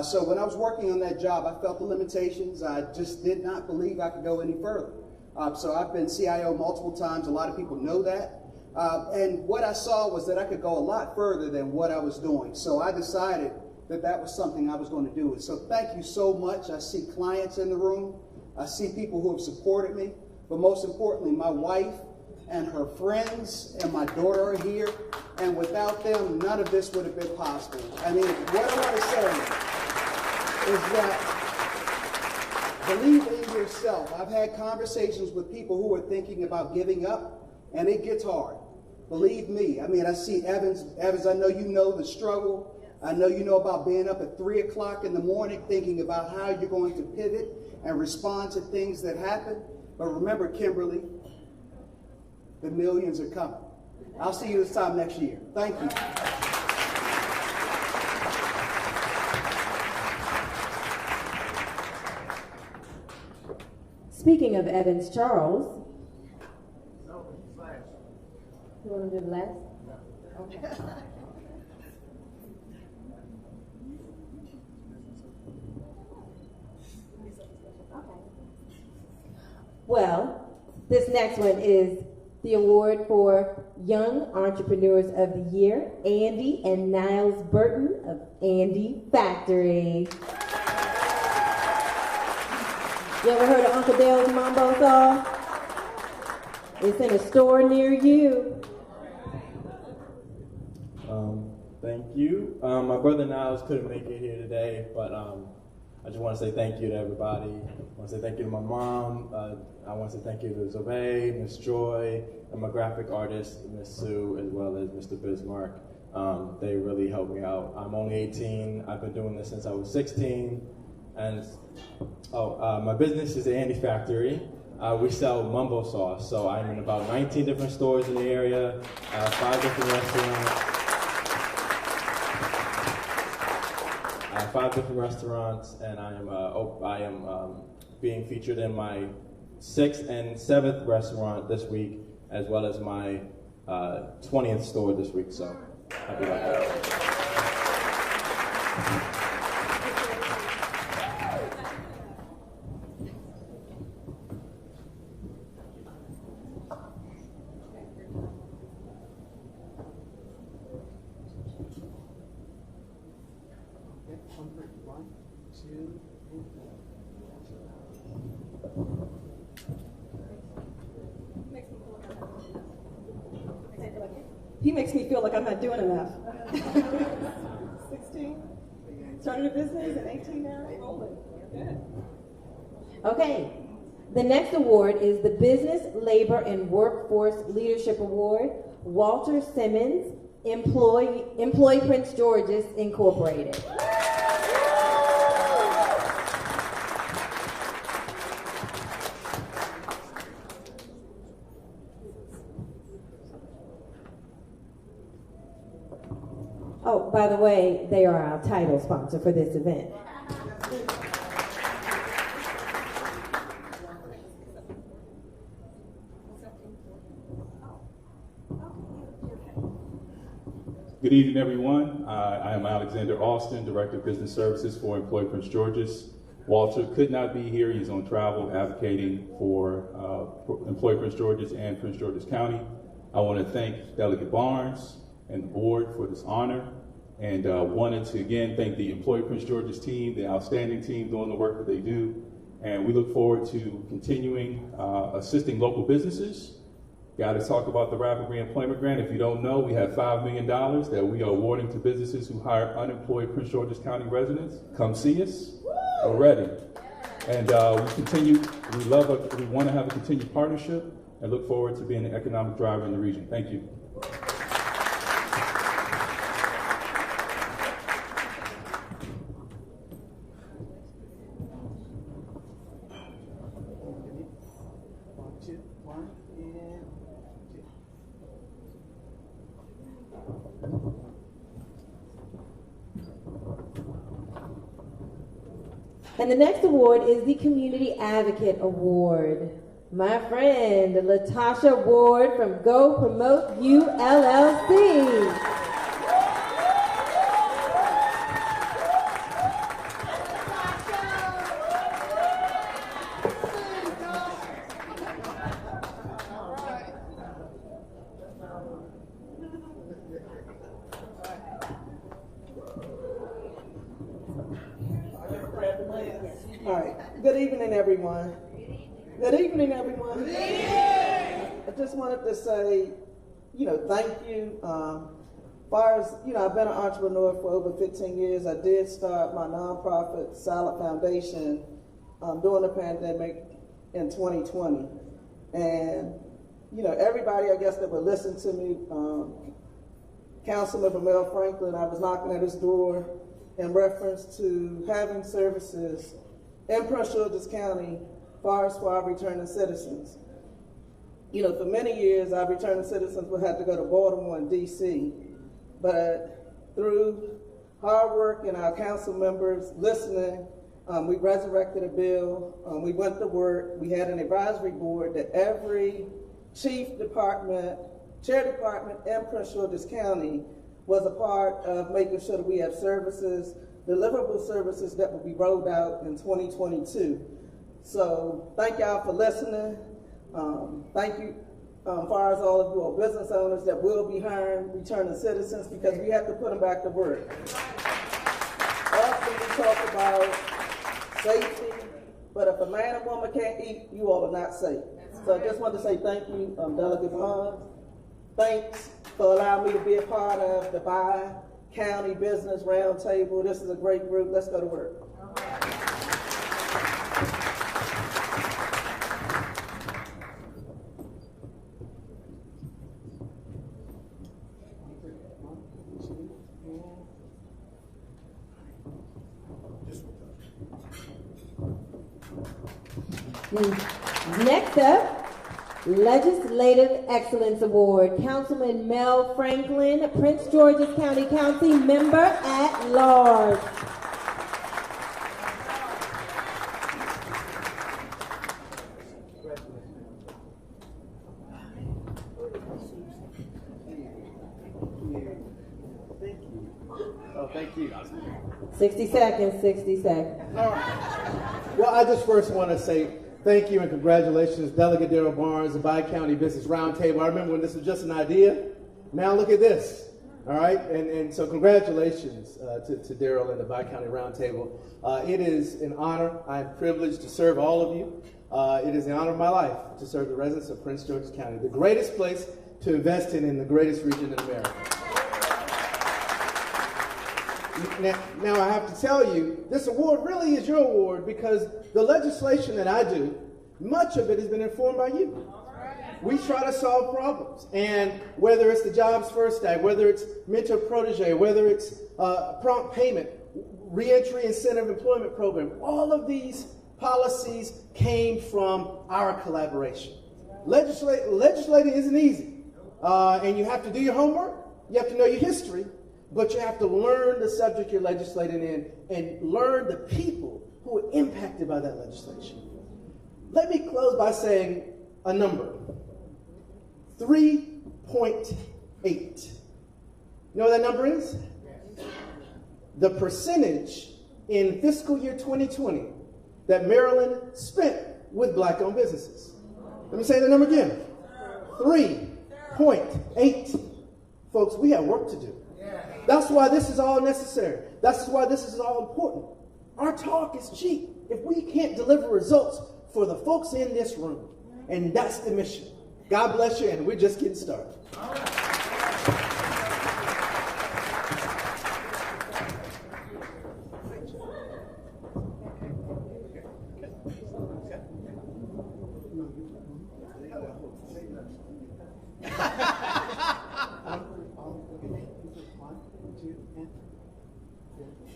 So when I was working on that job, I felt the limitations. I just did not believe I could go any further. So I've been CIO multiple times. A lot of people know that. And what I saw was that I could go a lot further than what I was doing. So I decided that that was something I was going to do. And so thank you so much. I see clients in the room. I see people who have supported me. But most importantly, my wife and her friends and my daughter are here. And without them, none of this would have been possible. I mean, what I want to say is that believe in yourself. I've had conversations with people who are thinking about giving up, and it gets hard. Believe me. I mean, I see Evans, I know you know the struggle. I know you know about being up at 3 o'clock in the morning thinking about how you're going to pivot and respond to things that happen. But remember, Kimberly, the millions are coming. I'll see you this time next year. Thank you. Speaking of Evans Charles, you want to do the last? Okay. Well, this next one is the award for Young Entrepreneurs of the Year, Andy and Niles Burton of Andy Factory. You ever heard of Uncle Dale's Mambo song? It's in a store near you. Thank you. My brother Niles couldn't make it here today, but I just want to say thank you to everybody. I want to say thank you to my mom. I want to say thank you to Zoe, Miss Joy, and my graphic artist, Miss Sue, as well as Mr. Bismarck. They really helped me out. I'm only 18. I've been doing this since I was 16. And my business is the Andy Factory. We sell mumbo sauce. So I'm in about 19 different stores in the area, 5 different restaurants. 5 different restaurants, and I am being featured in my 6th and 7th restaurant this week, as well as my 20th store this week. So happy about that. He makes me feel like I'm not doing enough. 16, started a business at 18 now, rolling. Good. Okay, the next award is the Business, Labor, and Workforce Leadership Award, Walter Simmons, Employee Prince George's Incorporated. Oh, by the way, they are our title sponsor for this event. Good evening, everyone. I am Alexander Austin, Director of Business Services for Employee Prince George's. Walter could not be here. He's on travel advocating for Employee Prince George's and Prince George's County. I want to thank Delegate Barnes and the board for this honor, and wanted to again thank the Employee Prince George's team, the outstanding team doing the work that they do. And we look forward to continuing assisting local businesses. Got to talk about the Rapid Reemployment Grant. If you don't know, we have $5 million that we are awarding to businesses who hire unemployed Prince George's County residents. Come see us. We're ready. And we want to have a continued partnership. and look forward to being an economic driver in the region. Thank you. And the next award is the Community Advocate Award. My friend, Latasha Ward from Go Promote You LLC. All right. Good evening, everyone. Good evening, everyone. Good evening. I just wanted to say, thank you. Far as, I've been an entrepreneur for over 15 years. I did start my nonprofit, Salad Foundation, during the pandemic in 2020. And, everybody, I guess, that would listen to me, Councilman Mel Franklin, I was knocking at his door in reference to having services in Prince George's County for our returning citizens. For many years, our returning citizens would have to go to Baltimore and DC, but through hard work and our council members listening, we resurrected a bill, we went to work, we had an advisory board that every chair department in Prince George's County was a part of making sure that we have services, deliverable services that will be rolled out in 2022. So thank y'all for listening. Thank you as far as all of you are business owners that will be hiring returning citizens, because we have to put them back to work. Often we talk about safety, but if a man and woman can't eat, you all are not safe. So I just want to say thank you, Delegate Barnes. Thanks for allowing me to be a part of the Bi-County Business Roundtable. This is a great group. Let's go to work. Next up, Legislative Excellence Award, Councilman Mel Franklin, Prince George's County Council Member at Large. Thank you. 60 seconds, 60 seconds. All right. Well, I just first want to say thank you and congratulations, Delegate Daryl Barnes, the Bi-County Business Roundtable. I remember when this was just an idea. Now look at this. All right, and so congratulations to Daryl and the Bi-County Roundtable. It is an honor. I'm privileged to serve all of you. It is the honor of my life to serve the residents of Prince George's County, the greatest place to invest in the greatest region in America. Now I have to tell you, this award really is your award because the legislation that I do, much of it has been informed by you. We try to solve problems, and whether it's the Jobs First Act, whether it's mentor protege, whether it's prompt payment, reentry incentive employment program, all of these policies came from our collaboration. Legislating isn't easy, and you have to do your homework, you have to know your history, but you have to learn the subject you're legislating in and learn the people who are impacted by that legislation. Let me close by saying a number. 3.8. You know what that number is? The percentage in fiscal year 2020 that Maryland spent with black-owned businesses. Let me say the number again. 3.8. Folks, we have work to do. That's why this is all necessary. That's why this is all important. Our talk is cheap if we can't deliver results for the folks in this room. And that's the mission. God bless you, and we're just getting started.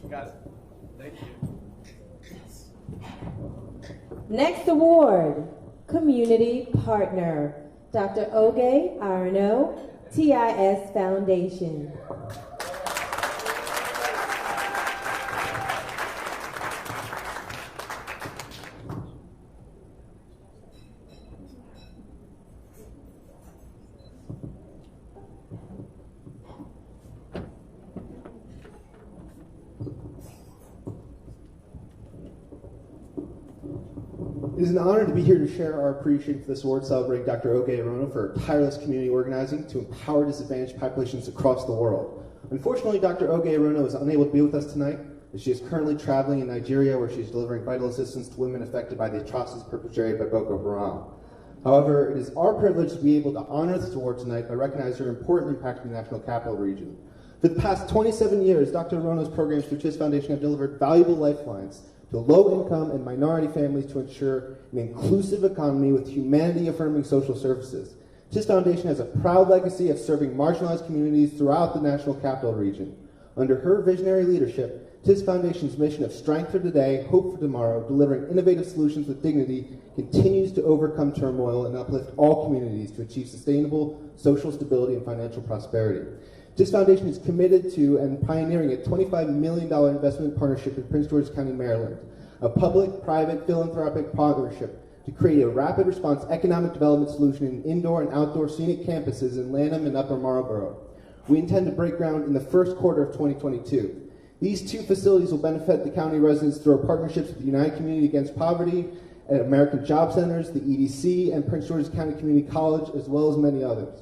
Got it. Thank you. Next award, Community Partner, Dr. Oge Arno, TIS Foundation. It is an honor to be here to share our appreciation for this award celebrating Dr. Oge Arono for her tireless community organizing to empower disadvantaged populations across the world. Unfortunately, Dr. Oge Arono is unable to be with us tonight, as she is currently traveling in Nigeria, where she is delivering vital assistance to women affected by the atrocities perpetrated by Boko Haram. However, it is our privilege to be able to honor this award tonight by recognizing her important impact in the National Capital Region. For the past 27 years, Dr. Arono's programs through TIS Foundation have delivered valuable lifelines to low-income and minority families to ensure an inclusive economy with humanity-affirming social services. TIS Foundation has a proud legacy of serving marginalized communities throughout the National Capital Region. Under her visionary leadership, TIS Foundation's mission of strength for today, hope for tomorrow, delivering innovative solutions with dignity, continues to overcome turmoil and uplift all communities to achieve sustainable social stability and financial prosperity. TIS Foundation is committed to and pioneering a $25 million investment partnership in Prince George's County, Maryland, a public-private philanthropic partnership to create a rapid response economic development solution in indoor and outdoor scenic campuses in Lanham and Upper Marlboro. We intend to break ground in the first quarter of 2022. These two facilities will benefit the county residents through our partnerships with the United Community Against Poverty, and American Job Centers, the EDC, and Prince George's County Community College, as well as many others.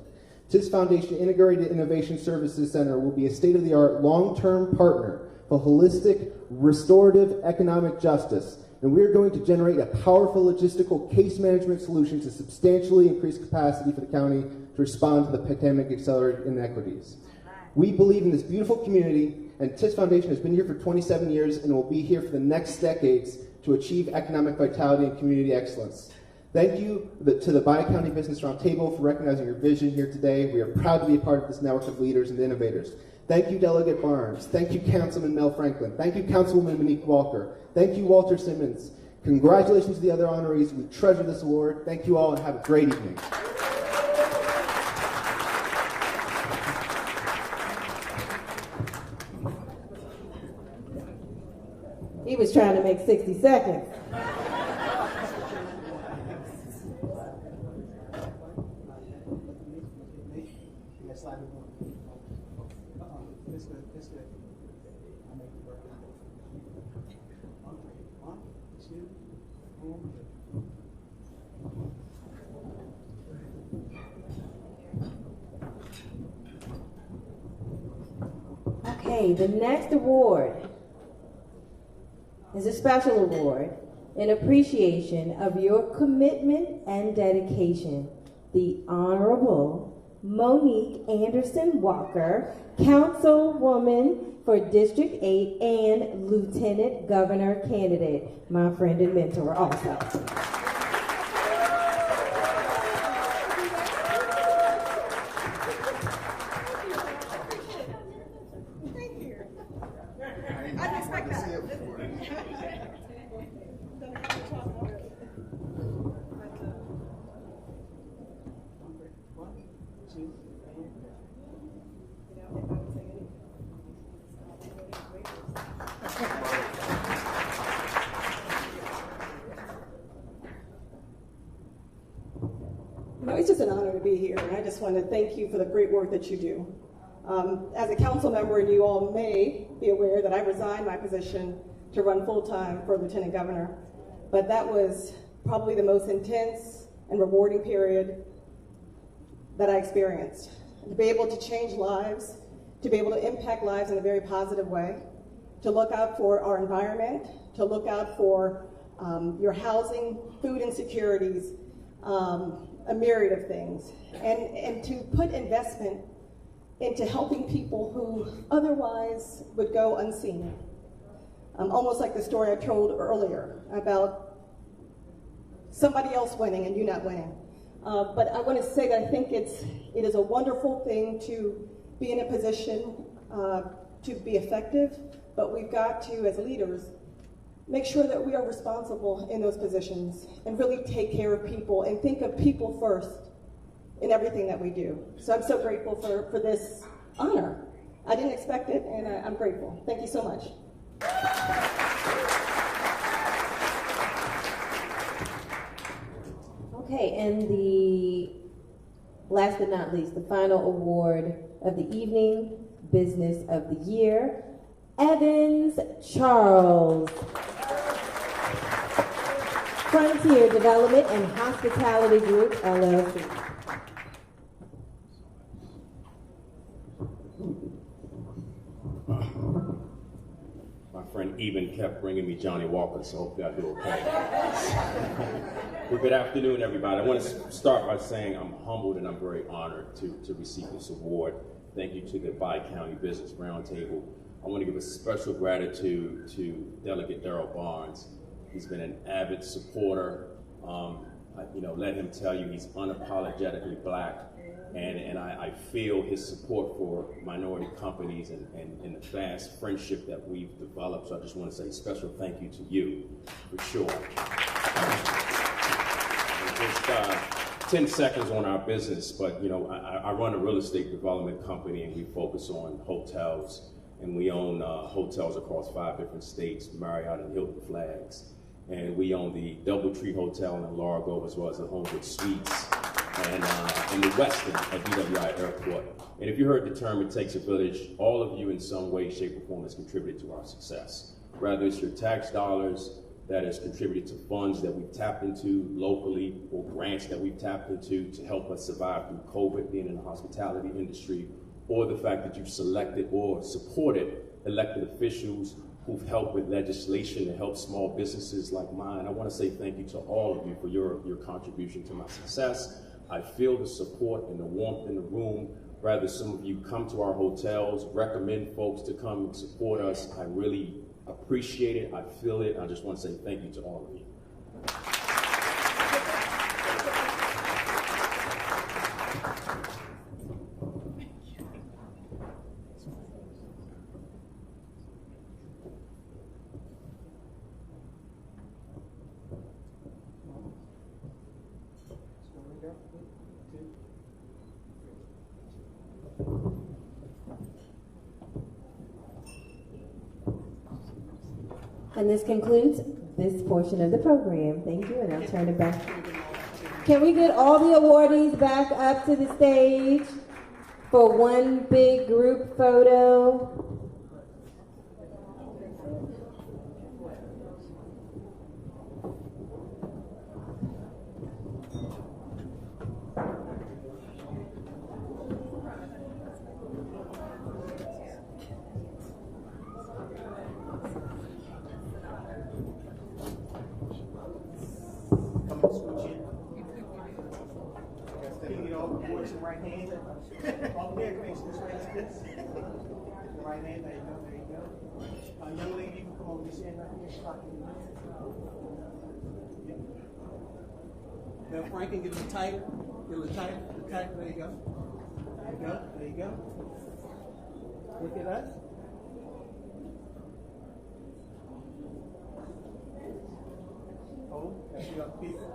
TIS Foundation Integrated Innovation Services Center will be a state-of-the-art long-term partner for holistic, restorative economic justice, and we are going to generate a powerful logistical case management solution to substantially increase capacity for the county to respond to the pandemic-accelerated inequities. We believe in this beautiful community, and TIS Foundation has been here for 27 years and will be here for the next decades to achieve economic vitality and community excellence. Thank you to the Bi-County Business Roundtable for recognizing your vision here today. We are proud to be a part of this network of leaders and innovators. Thank you, Delegate Barnes. Thank you, Councilman Mel Franklin. Thank you, Councilwoman Monique Walker. Thank you, Walter Simmons. Congratulations to the other honorees. We treasure this award. Thank you all and have a great evening. He was trying to make 60 seconds. Okay, the next award is a special award in appreciation of your commitment and dedication. The Honorable Monique Anderson Walker, Councilwoman for District 8 and Lieutenant Governor candidate, my friend and mentor also. It's just an honor to be here, and I just want to thank you for the great work that you do. As a council member, and you all may be aware that I resigned my position to run full-time for Lieutenant Governor, but that was probably the most intense and rewarding period that I experienced. To be able to change lives, to be able to impact lives in a very positive way, to look out for our environment, to look out for your housing, food insecurities, a myriad of things, and to put investment into helping people who otherwise would go unseen. Almost like the story I told earlier about somebody else winning and you not winning. But I want to say that I think it is a wonderful thing to be in a position to be effective, but we've got to, as leaders, make sure that we are responsible in those positions and really take care of people and think of people first in everything that we do. So I'm so grateful for this honor. I didn't expect it, and I'm grateful. Thank you so much. Okay, and the last but not least, the final award of the evening, Business of the Year, Evans Charles. Frontier Development and Hospitality Group, LLC. My friend Eben kept bringing me Johnny Walker, so hopefully I do okay. Well, good afternoon, everybody. I want to start by saying I'm humbled and I'm very honored to receive this award. Thank you to the Bi-County Business Roundtable. I want to give a special gratitude to Delegate Darrell Barnes. He's been an avid supporter. Let him tell you he's unapologetically Black. And I feel his support for minority companies and the fast friendship that we've developed. So I just want to say a special thank you to you, for sure. Just 10 seconds on our business, but I run a real estate development company and we focus on hotels. And we own hotels across 5 different states, Marriott and Hilton flags. And we own the Doubletree Hotel in Largo, as well as the Homewood Suites, and the Westin at BWI Airport. And if you heard the term, it takes a village, all of you in some way, shape, or form has contributed to our success. Whether it's your tax dollars that has contributed to funds that we've tapped into locally, or grants that we've tapped into to help us survive through COVID, being in the hospitality industry, or the fact that you've selected or supported elected officials who've helped with legislation to help small businesses like mine. I want to say thank you to all of you for your contribution to my success. I feel the support and the warmth in the room. Rather, some of you come to our hotels, recommend folks to come and support us. I really appreciate it. I feel it. I just want to say thank you to all of you. And this concludes this portion of the program. Thank you, and I'll turn it back. Can we get all the awardees back up to the stage for one big group photo? Right hand. All the way across this way. The right hand. There you go. There you go. Young lady, you can come over this end right here. Now Frank can get a little tighter. Get a little tighter. There you go. There you go. There you go. Look at us. Oh, that's your people.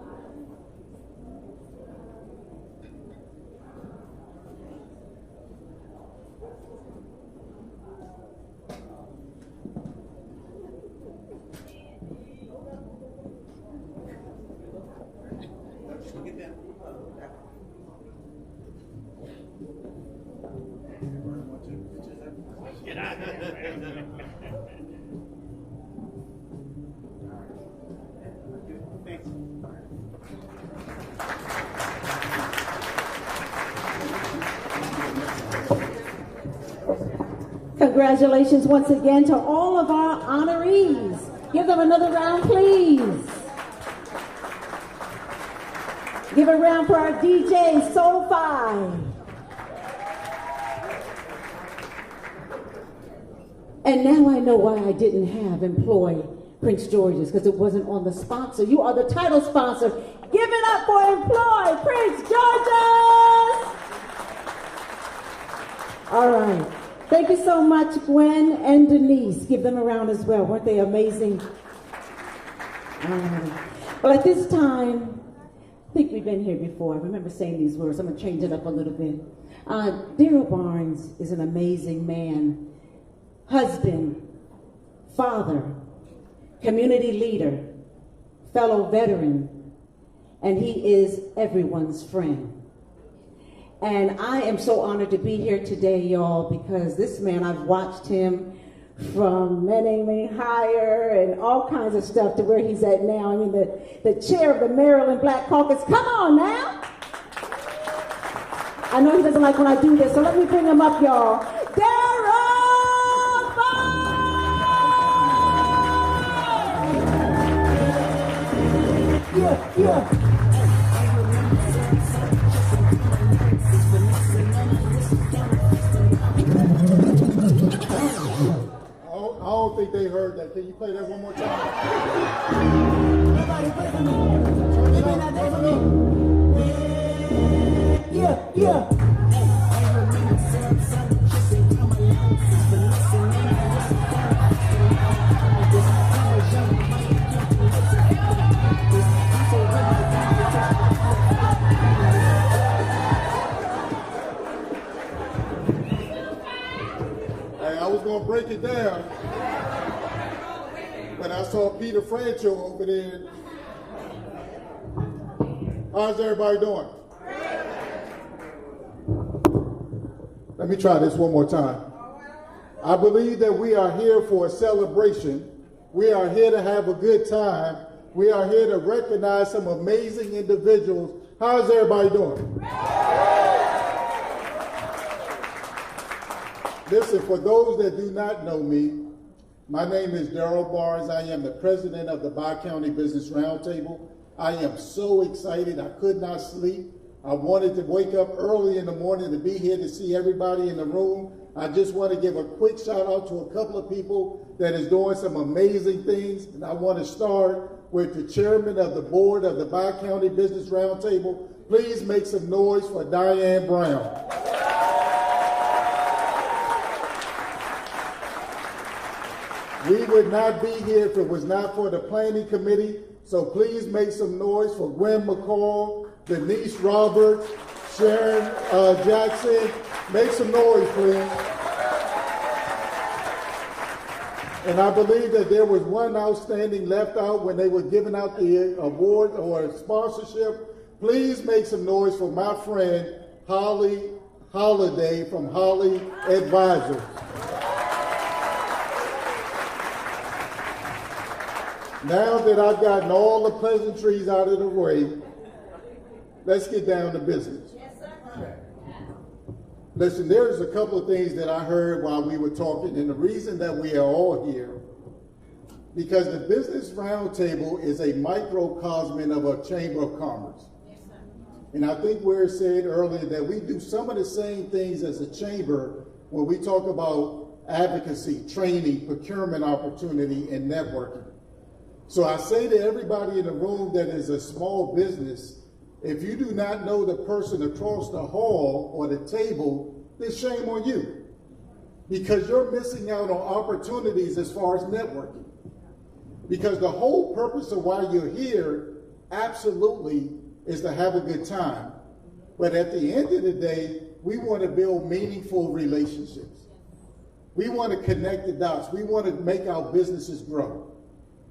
Congratulations once again to all of our honorees. Give them another round, please. Give a round for our DJ, Soul5. And now I know why I didn't have employ Prince George's, because it wasn't on the sponsor. You are the title sponsor. Give it up for Employ Prince George's. All right. Thank you so much, Gwen and Denise. Give them a round as well. Weren't they amazing? Well, at this time, I think we've been here before. I remember saying these words. I'm going to change it up a little bit. Daryl Barnes is an amazing man, husband, father, community leader, fellow veteran, and he is everyone's friend. And I am so honored to be here today, y'all, because this man, I've watched him from Men Aiming Higher and all kinds of stuff to where he's at now. I mean, the chair of the Maryland Black Caucus. Come on now. I know he doesn't like when I do this, so let me bring him up, y'all. Daryl Barnes! Yeah. I don't think they heard that. Can you play that one more time? Yeah. Hey, I was gonna break it down, but I saw Peter Francho over there. How's everybody doing? Let me try this one more time. I believe that we are here for a celebration. We are here to have a good time. We are here to recognize some amazing individuals. How's everybody doing? Listen, for those that do not know me, my name is Daryl Barnes. I am the president of the Bi-County Business Roundtable. I am so excited. I could not sleep. I wanted to wake up early in the morning to be here to see everybody in the room. I just want to give a quick shout out to a couple of people that is doing some amazing things. And I want to start with the chairman of the board of the Bi-County Business Roundtable. Please make some noise for Diane Brown. We would not be here if it was not for the planning committee. So please make some noise for Gwen McCall, Denise Roberts, Sharon Jackson. Make some noise, please. And I believe that there was one outstanding left out when they were giving out the award or sponsorship. Please make some noise for my friend, Holly Holiday from Holly Advisors. Now that I've gotten all the pleasantries out of the way, let's get down to business. Yes, sir. Listen, there's a couple of things that I heard while we were talking, and the reason that we are all here, because the Business Roundtable is a microcosm of a Chamber of Commerce. Yes, sir. And I think we said earlier that we do some of the same things as a chamber when we talk about advocacy, training, procurement opportunity, and networking. So I say to everybody in the room that is a small business, if you do not know the person across the hall or the table, then shame on you. Because you're missing out on opportunities as far as networking. Because the whole purpose of why you're here absolutely is to have a good time. But at the end of the day, we want to build meaningful relationships. We want to connect the dots. We want to make our businesses grow.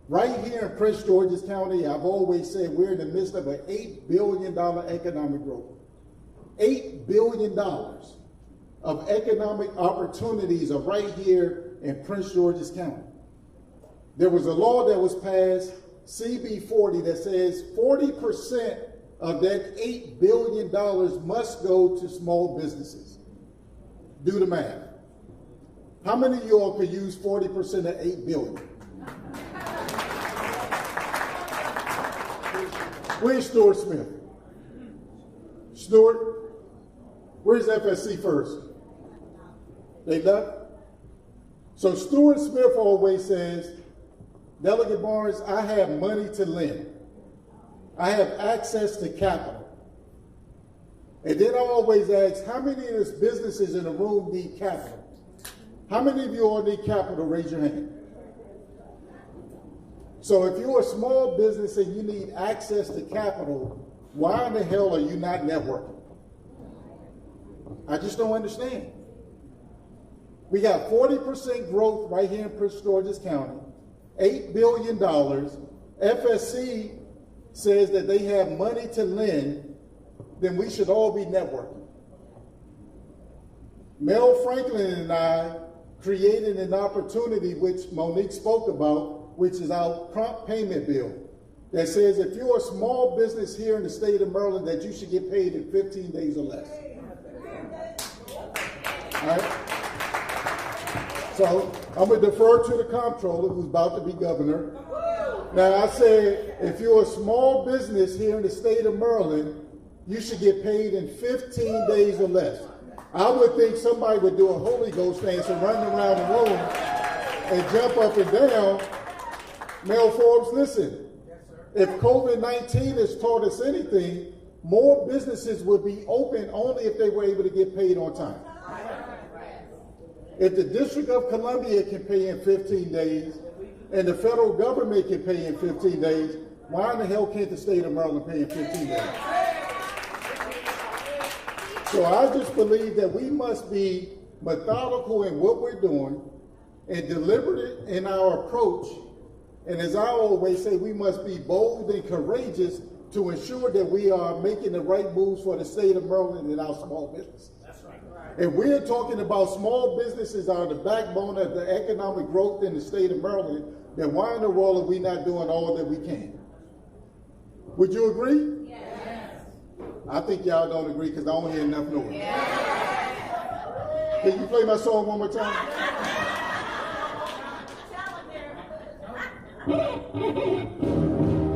Right here in Prince George's County, I've always said we're in the midst of an $8 billion economic growth. $8 billion of economic opportunities are right here in Prince George's County. There was a law that was passed, CB 40, that says 40% of that $8 billion must go to small businesses. Do the math. How many of you all could use 40% of $8 billion? Where's Stuart Smith? Stuart, where's FSC first? They left? So Stuart Smith always says, Delegate Barnes, I have money to lend. I have access to capital. And then I always ask, how many of these businesses in the room need capital? How many of you all need capital? Raise your hand. So if you're a small business and you need access to capital, why in the hell are you not networking? I just don't understand. We got 40% growth right here in Prince George's County, $8 billion. FSC says that they have money to lend, then we should all be networking. Mel Franklin and I created an opportunity, which Monique spoke about, which is our prompt payment bill, that says if you're a small business here in the state of Maryland, that you should get paid in 15 days or less. All right? So I'm going to defer to the comptroller, who's about to be governor. Now, I said, if you're a small business here in the state of Maryland, you should get paid in 15 days or less. I would think somebody would do a Holy Ghost dance and run around the room and jump up and down. Mel Forbes, listen, if COVID-19 has taught us anything, more businesses would be open only if they were able to get paid on time. If the District of Columbia can pay in 15 days and the federal government can pay in 15 days, why in the hell can't the state of Maryland pay in 15 days? So I just believe that we must be methodical in what we're doing and deliberate in our approach. And as I always say, we must be bold and courageous to ensure that we are making the right moves for the state of Maryland and our small businesses. If we're talking about small businesses are the backbone of the economic growth in the state of Maryland, then why in the world are we not doing all that we can? Would you agree? Yes. I think y'all don't agree because I don't hear enough noise. Yes. Can you play my song one more time?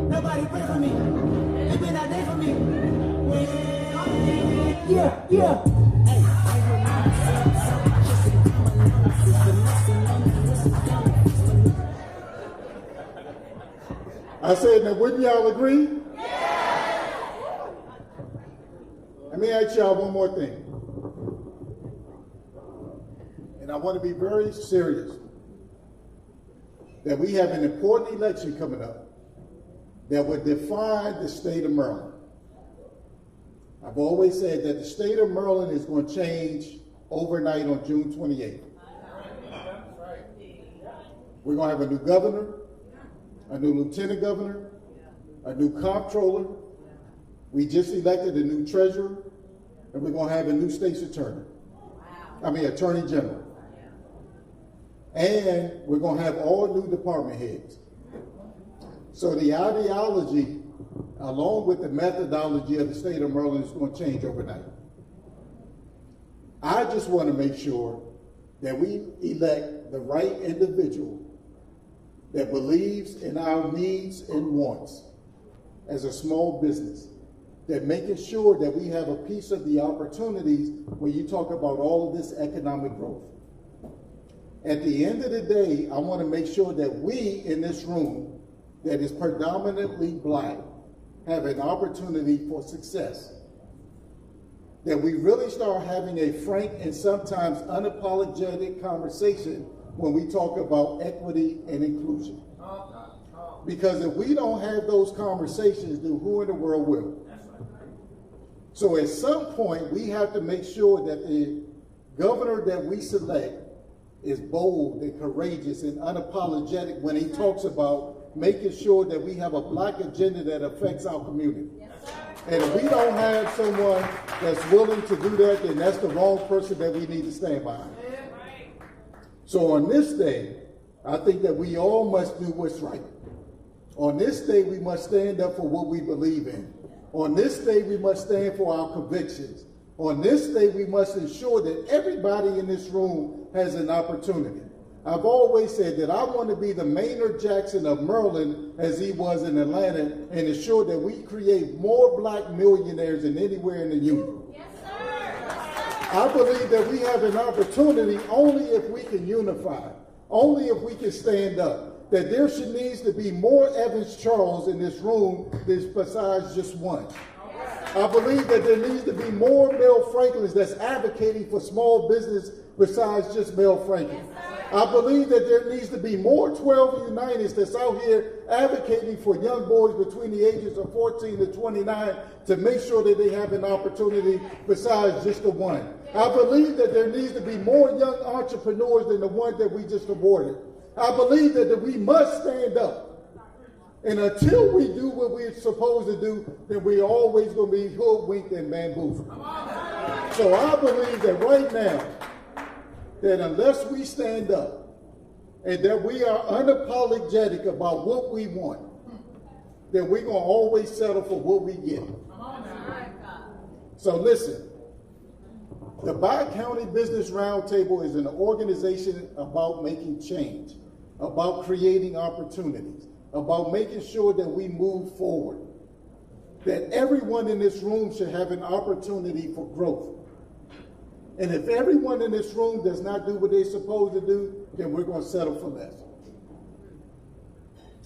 Nobody pray for me. They been out there for me. Yeah. I said, now wouldn't y'all agree? Yeah. Let me ask y'all one more thing. And I want to be very serious that we have an important election coming up that will define the state of Maryland. I've always said that the state of Maryland is going to change overnight on June 28th. We're going to have a new governor, a new lieutenant governor, a new comptroller. We just elected a new treasurer, and we're going to have a new state's attorney. Attorney general. And we're going to have all new department heads. So the ideology, along with the methodology of the state of Maryland, is going to change overnight. I just want to make sure that we elect the right individual that believes in our needs and wants as a small business, that making sure that we have a piece of the opportunities when you talk about all of this economic growth. At the end of the day, I want to make sure that we in this room that is predominantly black have an opportunity for success. That we really start having a frank and sometimes unapologetic conversation when we talk about equity and inclusion. Because if we don't have those conversations, then who in the world will? So at some point, we have to make sure that the governor that we select is bold and courageous and unapologetic when he talks about making sure that we have a black agenda that affects our community. And if we don't have someone that's willing to do that, then that's the wrong person that we need to stand behind. So on this day, I think that we all must do what's right. On this day, we must stand up for what we believe in. On this day, we must stand for our convictions. On this day, we must ensure that everybody in this room has an opportunity. I've always said that I want to be the Maynard Jackson of Maryland as he was in Atlanta and ensure that we create more black millionaires than anywhere in the union. Yes, sir. I believe that we have an opportunity only if we can unify, only if we can stand up. that there needs to be more Evans Charles in this room besides just one. I believe that there needs to be more Mel Franklins that's advocating for small business besides just Mel Franklin. I believe that there needs to be more 12 Unitas that's out here advocating for young boys between the ages of 14 to 29 to make sure that they have an opportunity besides just the one. I believe that there needs to be more young entrepreneurs than the one that we just awarded. I believe that we must stand up. And until we do what we're supposed to do, then we're always going to be hoodwinked and bamboozled. So I believe that right now, that unless we stand up and that we are unapologetic about what we want, then we're going to always settle for what we get. So listen, the Bi-County Business Roundtable is an organization about making change, about creating opportunities, about making sure that we move forward, that everyone in this room should have an opportunity for growth. And if everyone in this room does not do what they're supposed to do, then we're going to settle for less.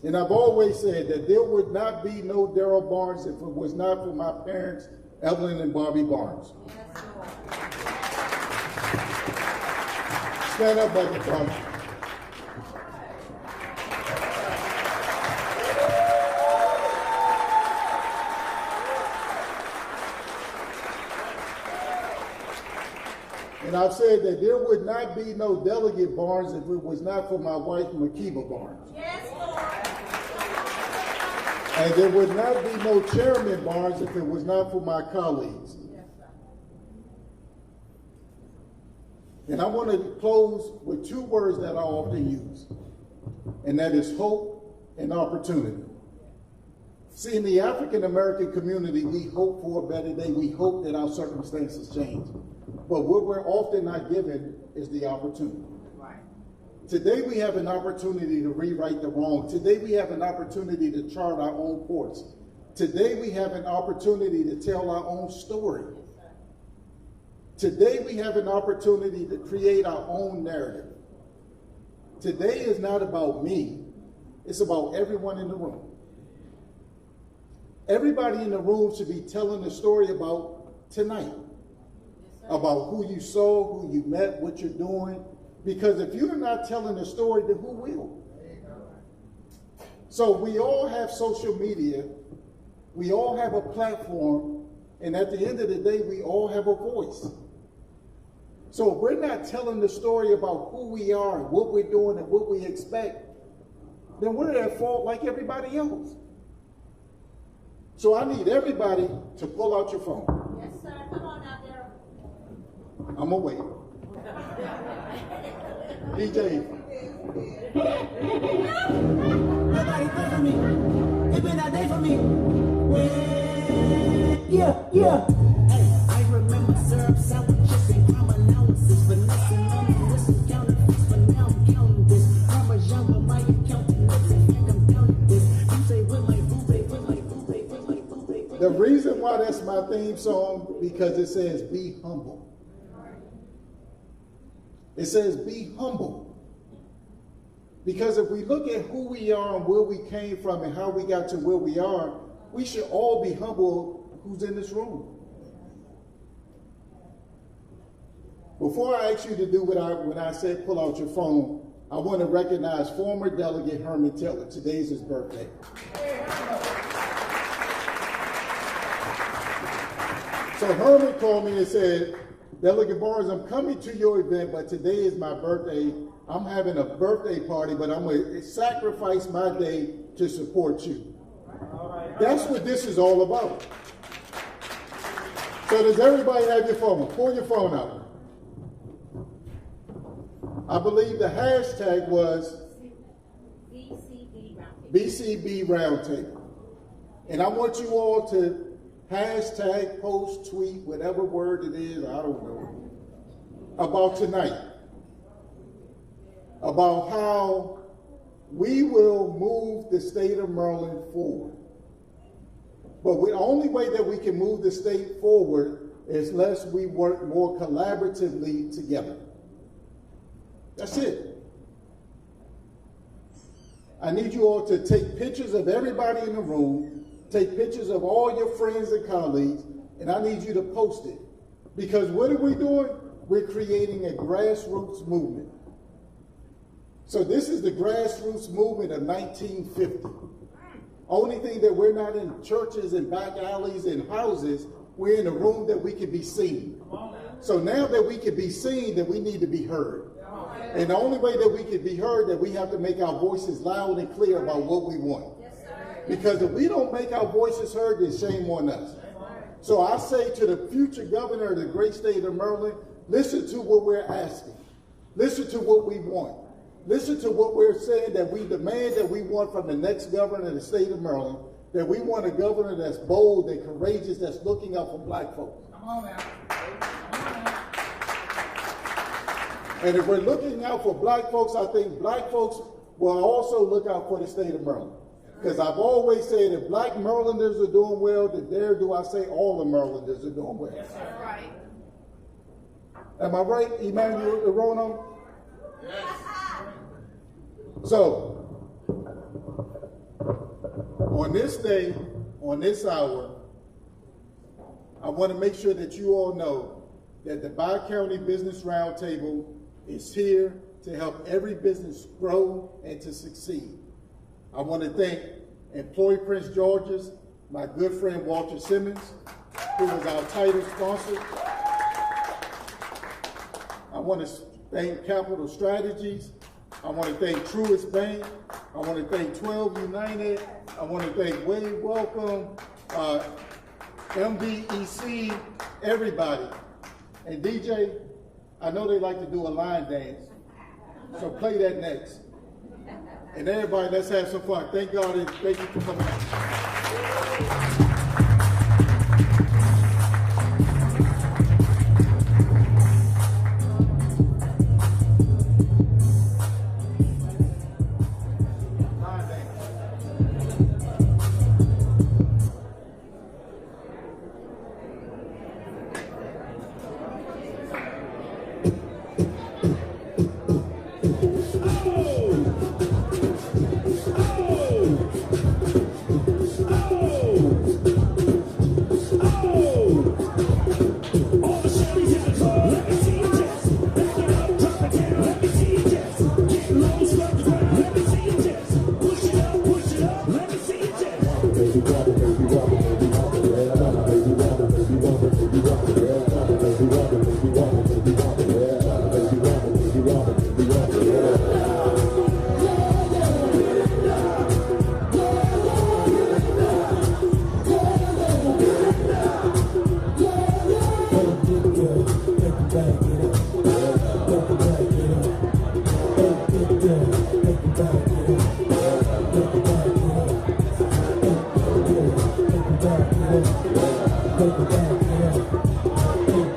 And I've always said that there would not be no Darryl Barnes if it was not for my parents, Evelyn and Bobby Barnes. Stand up, Michael Barnes. And I've said that there would not be no Delegate Barnes if it was not for my wife, Makiba Barnes. Yes, Lord. And there would not be no Chairman Barnes if it was not for my colleagues. And I want to close with two words that I often use, and that is hope and opportunity. See, in the African American community, we hope for a better day. We hope that our circumstances change. But what we're often not given is the opportunity. Right. Today we have an opportunity to rewrite the wrong. Today we have an opportunity to chart our own course. Today we have an opportunity to tell our own story. Today we have an opportunity to create our own narrative. Today is not about me. It's about everyone in the room. Everybody in the room should be telling the story about tonight. About who you saw, who you met, what you're doing. Because if you're not telling the story, then who will? So we all have social media. We all have a platform. And at the end of the day, we all have a voice. So if we're not telling the story about who we are and what we're doing and what we expect, then we're at fault like everybody else. So I need everybody to pull out your phone. Yes, sir. Come on out there. I'm going to wait. DJ. Nobody pray for me. It's been a day for me. Yeah. Hey, I remember syrup sandwiches and crime allowances. Finessing on this counterfeits, but now I'm counting this. Parmesan with my accountant. Next in fact, I'm counting this. You say, with my boo-bae. The reason why that's my theme song, because it says, be humble. It says, be humble. Because if we look at who we are and where we came from and how we got to where we are, we should all be humble who's in this room. Before I ask you to do when I said pull out your phone, I want to recognize former Delegate Herman Taylor. Today's his birthday. So Herman called me and said, Delegate Barnes, I'm coming to your event, but today is my birthday. I'm having a birthday party, but I'm going to sacrifice my day to support you. That's what this is all about. So does everybody have your phone? Pull your phone out. I believe the hashtag was BCB Roundtable. And I want you all to hashtag, post, tweet, whatever word it is, I don't know, about tonight. About how we will move the state of Maryland forward. But the only way that we can move the state forward is unless we work more collaboratively together. That's it. I need you all to take pictures of everybody in the room, take pictures of all your friends and colleagues, and I need you to post it. Because what are we doing? We're creating a grassroots movement. So this is the grassroots movement of 1950. Only thing that we're not in churches and back alleys and houses, we're in a room that we can be seen. So now that we can be seen, that we need to be heard. And the only way that we can be heard, that we have to make our voices loud and clear about what we want. Because if we don't make our voices heard, then shame on us. So I say to the future governor of the great state of Maryland, listen to what we're asking. Listen to what we want. Listen to what we're saying that we demand, that we want from the next governor of the state of Maryland, that we want a governor that's bold and courageous, that's looking out for black folks. Come on now. And if we're looking out for black folks, I think black folks will also look out for the state of Maryland. Because I've always said if black Marylanders are doing well, then there do I say all the Marylanders are doing well. Yes, sir. Right. Am I right, Emmanuel Arono? Yes. So, on this day, on this hour, I want to make sure that you all know that the Bi-County Business Roundtable is here to help every business grow and to succeed. I want to thank Employee Prince George's, my good friend Walter Simmons, who was our title sponsor. I want to thank Capital Strategies. I want to thank Truist Bank. I want to thank 12 United. I want to thank Wade Welcome, MDEC, everybody. And DJ, I know they like to do a line dance, so play that next. And everybody, let's have some fun. Thank God and thank you for coming out. Take it back.